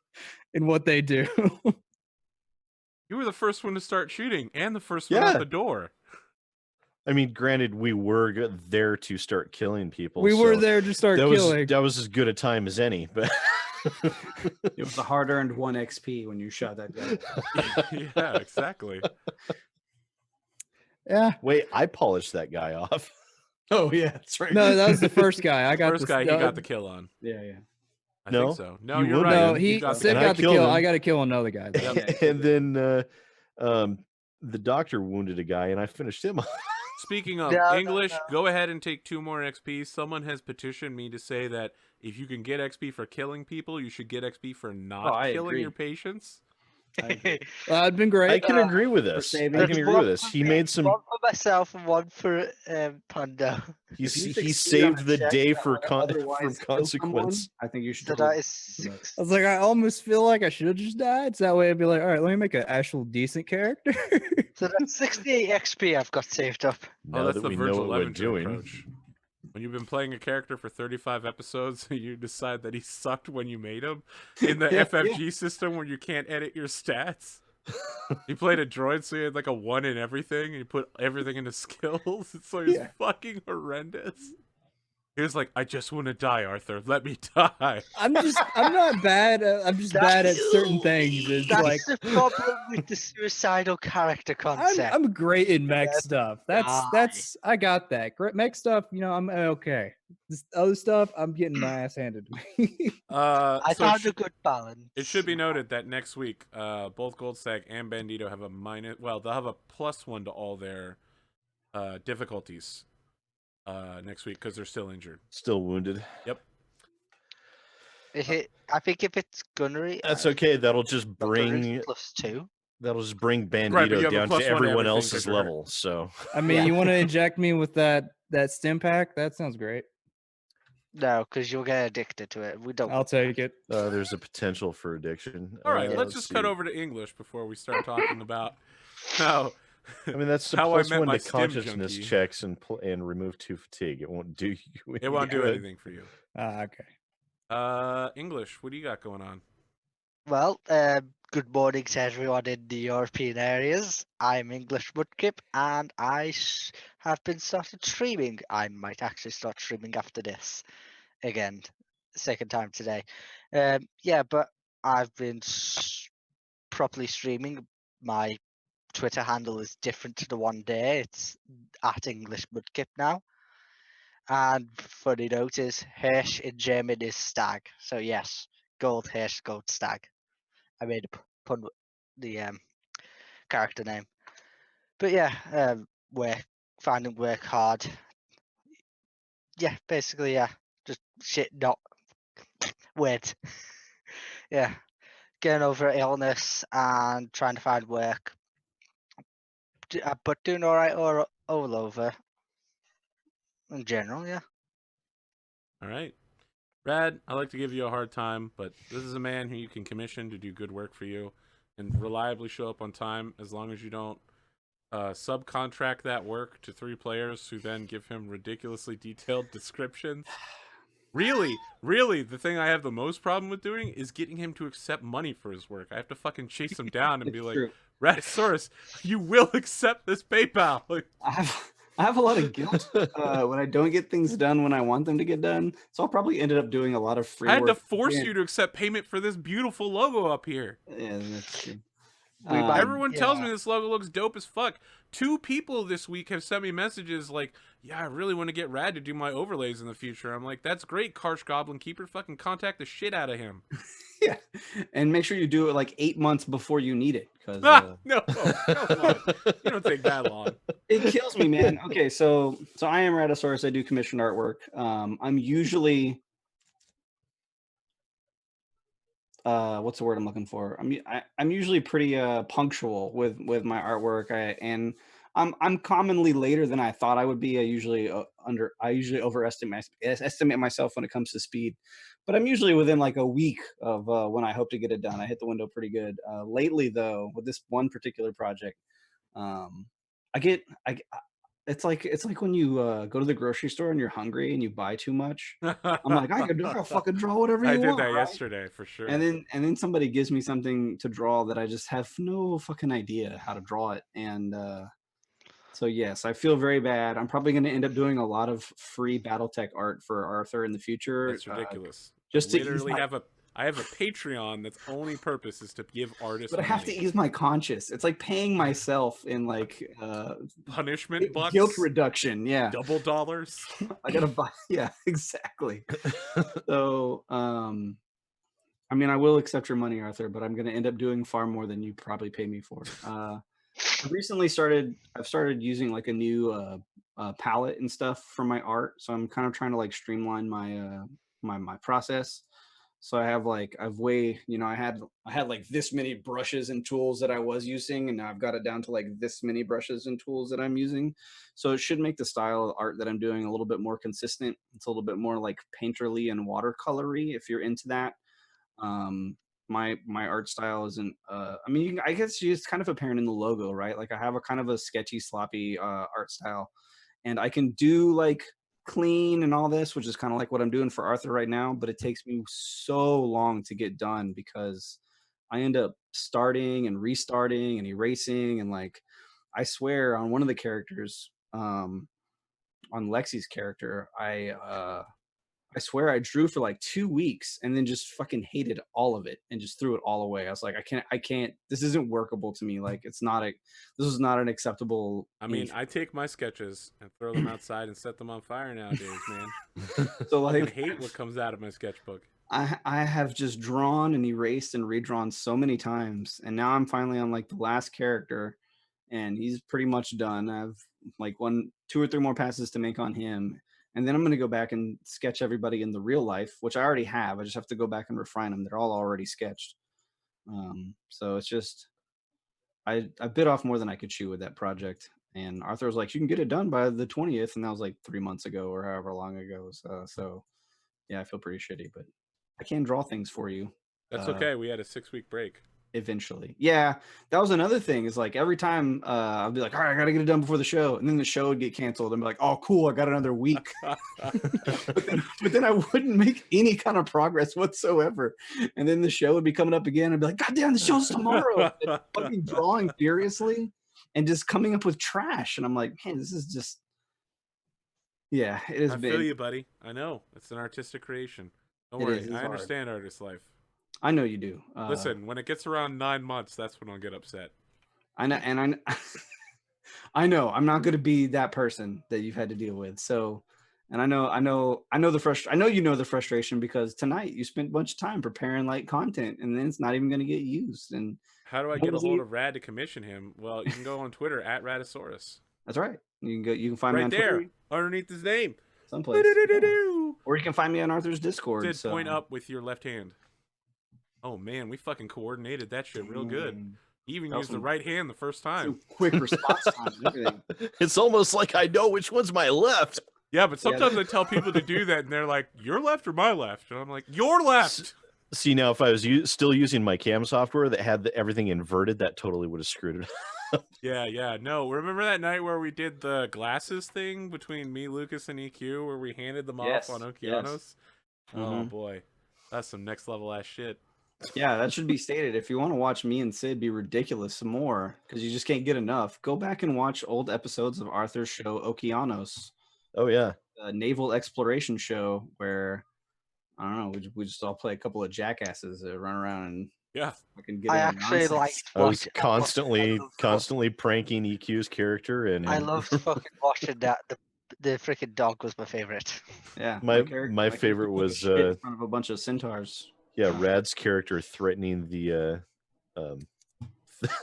in what they do. You were the first one to start shooting and the first one out the door. I mean, granted, we were there to start killing people. We were there to start killing. That was as good a time as any, but it was a hard-earned 1 XP when you shot that guy. Yeah, exactly. Yeah. Wait, I polished that guy off. Oh yeah, that's right. No, that was the first guy. I got first guy. He got the kill on. Yeah. I think so. No, you you're right. No, Sid got the kill. Him. I got to kill another guy. And then the doctor wounded a guy, and I finished him off. Speaking of English, go ahead and take 2 more XP. Someone has petitioned me to say that if you can get XP for killing people, you should get XP for not killing your patients. It'd been great. I can agree with this. I can agree with this. He made some. One for myself and one for Pondo. He saved the day for consequence. I think you should. I was like, I almost feel like I should have just died. So that way I'd be like, all right, let me make an actual decent character. So that's 68 XP I've got saved up. Now that's that the we Virgil know what we're Levinger doing. approach. When you've been playing a character for 35 episodes, you decide that he sucked when you made him in the FFG system where you can't edit your stats. He played a droid, so he had like a 1 in everything, and he put everything into skills. So he's fucking horrendous. He was like, I just want to die, Arthur. Let me die. I'm not bad. I'm just bad at certain things. It's That's like the problem with the suicidal character concept. I'm great in mech stuff. That's I got that. Mech stuff, I'm okay. This other stuff, I'm getting my ass handed to me. I found a good balance. It should be noted that next week, both Goldstag and Bandito have they'll have a +1 to all their difficulties next week because they're still injured. Still wounded. Yep. I think if it's gunnery, that's okay. That'll just bring +2. That'll just bring Bandito down to everyone else's level. So I mean, you want to inject me with that stim pack? That sounds great. No, because you'll get addicted to it. We don't. I'll take it. There's a potential for addiction. All right, let's just cut over to English before we start talking about how. I mean, that's how I met +1 my to stim consciousness junkie. checks and remove 2 fatigue. It won't do you. It won't do anything for you. Okay. English, what do you got going on? Well, good morning to everyone in the European areas. I'm Englishmudkip, and I have been started streaming. I might actually start streaming after this. Again, second time today. Yeah, but I've been properly streaming. My Twitter handle is different to the one day. It's at Englishmudkip now. And funny note is Hirsch in German is stag. So yes, gold Hirsch, gold stag. I made a pun with the character name. But yeah, finding work hard. Yeah, basically, yeah. Just shit not weird. Yeah. Getting over illness and trying to find work. But doing alright all over. In general, yeah. All right. Brad, I like to give you a hard time, but this is a man who you can commission to do good work for you and reliably show up on time as long as you don't subcontract that work to 3 players who then give him ridiculously detailed descriptions. Really, the thing I have the most problem with doing is getting him to accept money for his work. I have to fucking chase him down and be like, Raddosaurus, you will accept this PayPal. Like, I have a lot of guilt when I don't get things done when I want them to get done. So I'll probably end up doing a lot of free work. I had to force you to accept payment for this beautiful logo up here. Yeah, that's true. Everyone tells me this logo looks dope as fuck. 2 people this week have sent me messages like, yeah, I really want to get Rad to do my overlays in the future. I'm like, that's great, Karsh Goblin Keeper. Fucking contact the shit out of him. Yeah, and make sure you do it like 8 months before you need it. Because no, come on. You don't take that long. It kills me, man. Okay, so I am Raddosaurus. I do commissioned artwork. I'm usually what's the word I'm looking for? I'm usually pretty punctual with my artwork. I'm commonly later than I thought I would be. I usually overestimate myself when it comes to speed, but I'm usually within like a week of when I hope to get it done. I hit the window pretty good. Lately though, with this one particular project, it's like when you go to the grocery store and you're hungry and you buy too much. I'm like, I'll fucking draw whatever you want. I did that right? yesterday for sure. And then somebody gives me something to draw that I just have no fucking idea how to draw it. And so yes, I feel very bad. I'm probably going to end up doing a lot of free Battletech art for Arthur in the future. That's ridiculous. Just I have a Patreon that's only purpose is to give artists. But I have to ease my conscience. It's like paying myself in like punishment bucks, guilt reduction. Yeah, double dollars. I gotta buy. Yeah, exactly. So, I mean, I will accept your money, Arthur, but I'm gonna end up doing far more than you probably pay me for. I've started using like a new palette and stuff for my art, so I'm kind of trying to like streamline my my process. So I had like this many brushes and tools that I was using, and now I've got it down to like this many brushes and tools that I'm using. So it should make the style of art that I'm doing a little bit more consistent. It's a little bit more like painterly and watercolory if you're into that. My art style isn't I mean, I guess it's kind of apparent in the logo, right? Like I have a kind of a sketchy, sloppy art style, and I can do like clean and all this, which is kind of like what I'm doing for Arthur right now, but it takes me so long to get done because I end up starting and restarting and erasing. And like I swear on one of the characters, on Lexi's character, I swear I drew for like 2 weeks and then just fucking hated all of it and just threw it all away. I was like, I can't, this isn't workable to me. Like this is not an acceptable. I mean, I take my sketches and throw them outside and set them on fire nowadays, man. So like, I hate what comes out of my sketchbook. I have just drawn and erased and redrawn so many times. And now I'm finally on like the last character and he's pretty much done. I have like 2 or 3 more passes to make on him. And then I'm going to go back and sketch everybody in the real life, which I already have. I just have to go back and refine them. They're all already sketched. So it's just, I bit off more than I could chew with that project. And Arthur was like, you can get it done by the 20th. And that was like 3 months ago or however long ago. So yeah, I feel pretty shitty, but I can draw things for you. That's okay. We had a 6-week break. Eventually. Yeah, that was another thing is like every time I'd be like, all right, I gotta get it done before the show, and then the show would get canceled and be like, oh cool, I got another week. but then I wouldn't make any kind of progress whatsoever, and then the show would be coming up again. I'd be like, god damn, the show's tomorrow. And fucking drawing furiously and just coming up with trash, and I'm like, man, this is just, yeah, it has been. I feel you, buddy. I know it's an artistic creation. Don't worry, I understand artist life. I know you do. Listen, when it gets around 9 months, that's when I'll get upset. I know, and I know I'm not going to be that person that you've had to deal with. So, and I know the frustration because tonight you spent a bunch of time preparing like content, and then it's not even going to get used. And how do I get a hold of Rad to commission him? Well, you can go on Twitter at Raddosaurus. That's right. You can find me on there Twitter, underneath his name, someplace. Yeah. Or you can find me on Arthur's Discord. Point up with your left hand. Oh man, we fucking coordinated that shit real good. He even used the right hand the first time. Quick response time and everything. It's almost like I know which one's my left. Yeah, but sometimes I tell people to do that, and they're like, "Your left or my left?" And I'm like, "Your left." See, now if I was still using my cam software that had everything inverted, that totally would have screwed it. Yeah. No, remember that night where we did the glasses thing between me, Lucas, and EQ, where we handed them off on Okeanos? Oh boy, that's some next level ass shit. Yeah, that should be stated. If you want to watch me and Sid be ridiculous some more, because you just can't get enough, go back and watch old episodes of Arthur's show Okeanos. Oh yeah, a naval exploration show where I don't know, we just all play a couple of jackasses that run around and fucking get I in actually nonsense. liked I was watching. constantly pranking EQ's character, and I loved fucking watching that. The freaking dog was my favorite. Yeah, my character favorite took a was shit in front of a bunch of centaurs. Yeah, Rad's character threatening the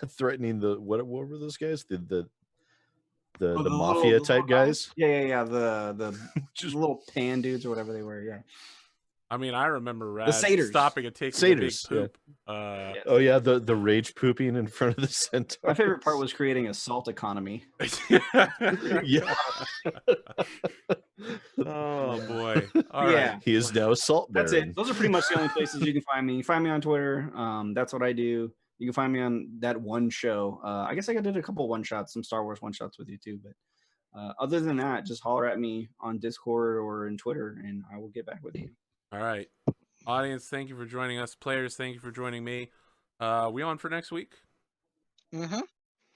threatening the what were those guys? The mafia little type guys? Yeah. The just little pan dudes or whatever they were. Yeah. I mean, I remember Rad satyrs. stopping and taking Satyrs, a big poop. Yes. Oh yeah, the rage pooping in front of the centaur. My favorite part was creating a salt economy. Yeah. Oh boy. All right. He is now a salt baron. That's it. Those are pretty much the only places you can find me. You find me on Twitter. That's what I do. You can find me on that one show. I guess I did a couple one shots, some Star Wars one shots with you too. But other than that, just holler at me on Discord or in Twitter, and I will get back with you. All right. Audience, thank you for joining us. Players, thank you for joining me. We on for next week?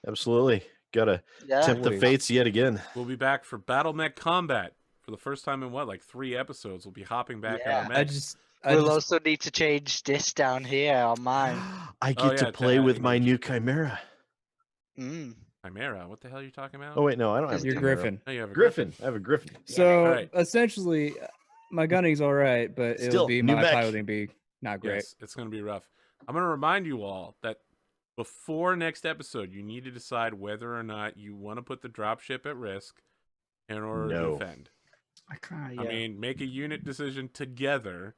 Absolutely. Gotta tempt the fates yet again. We'll be back for Battlemech Combat for the first time in like 3 episodes. We'll be hopping back in our mechs. We'll also need to change this down here on mine. I get to play with my new Chimera. Chimera? What the hell are you talking about? Oh wait, no, I don't have your Griffin. No, you have a Griffin. I have a Griffin. So essentially, my gunning's all right, but it'll be my piloting be not great. Yes, it's going to be rough. I'm going to remind you all that before next episode, you need to decide whether or not you want to put the dropship at risk in order to defend. I mean, make a unit decision together.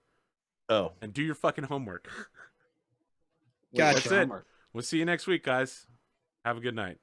Oh. And do your fucking homework. Gotcha. That's it. We'll see you next week, guys. Have a good night.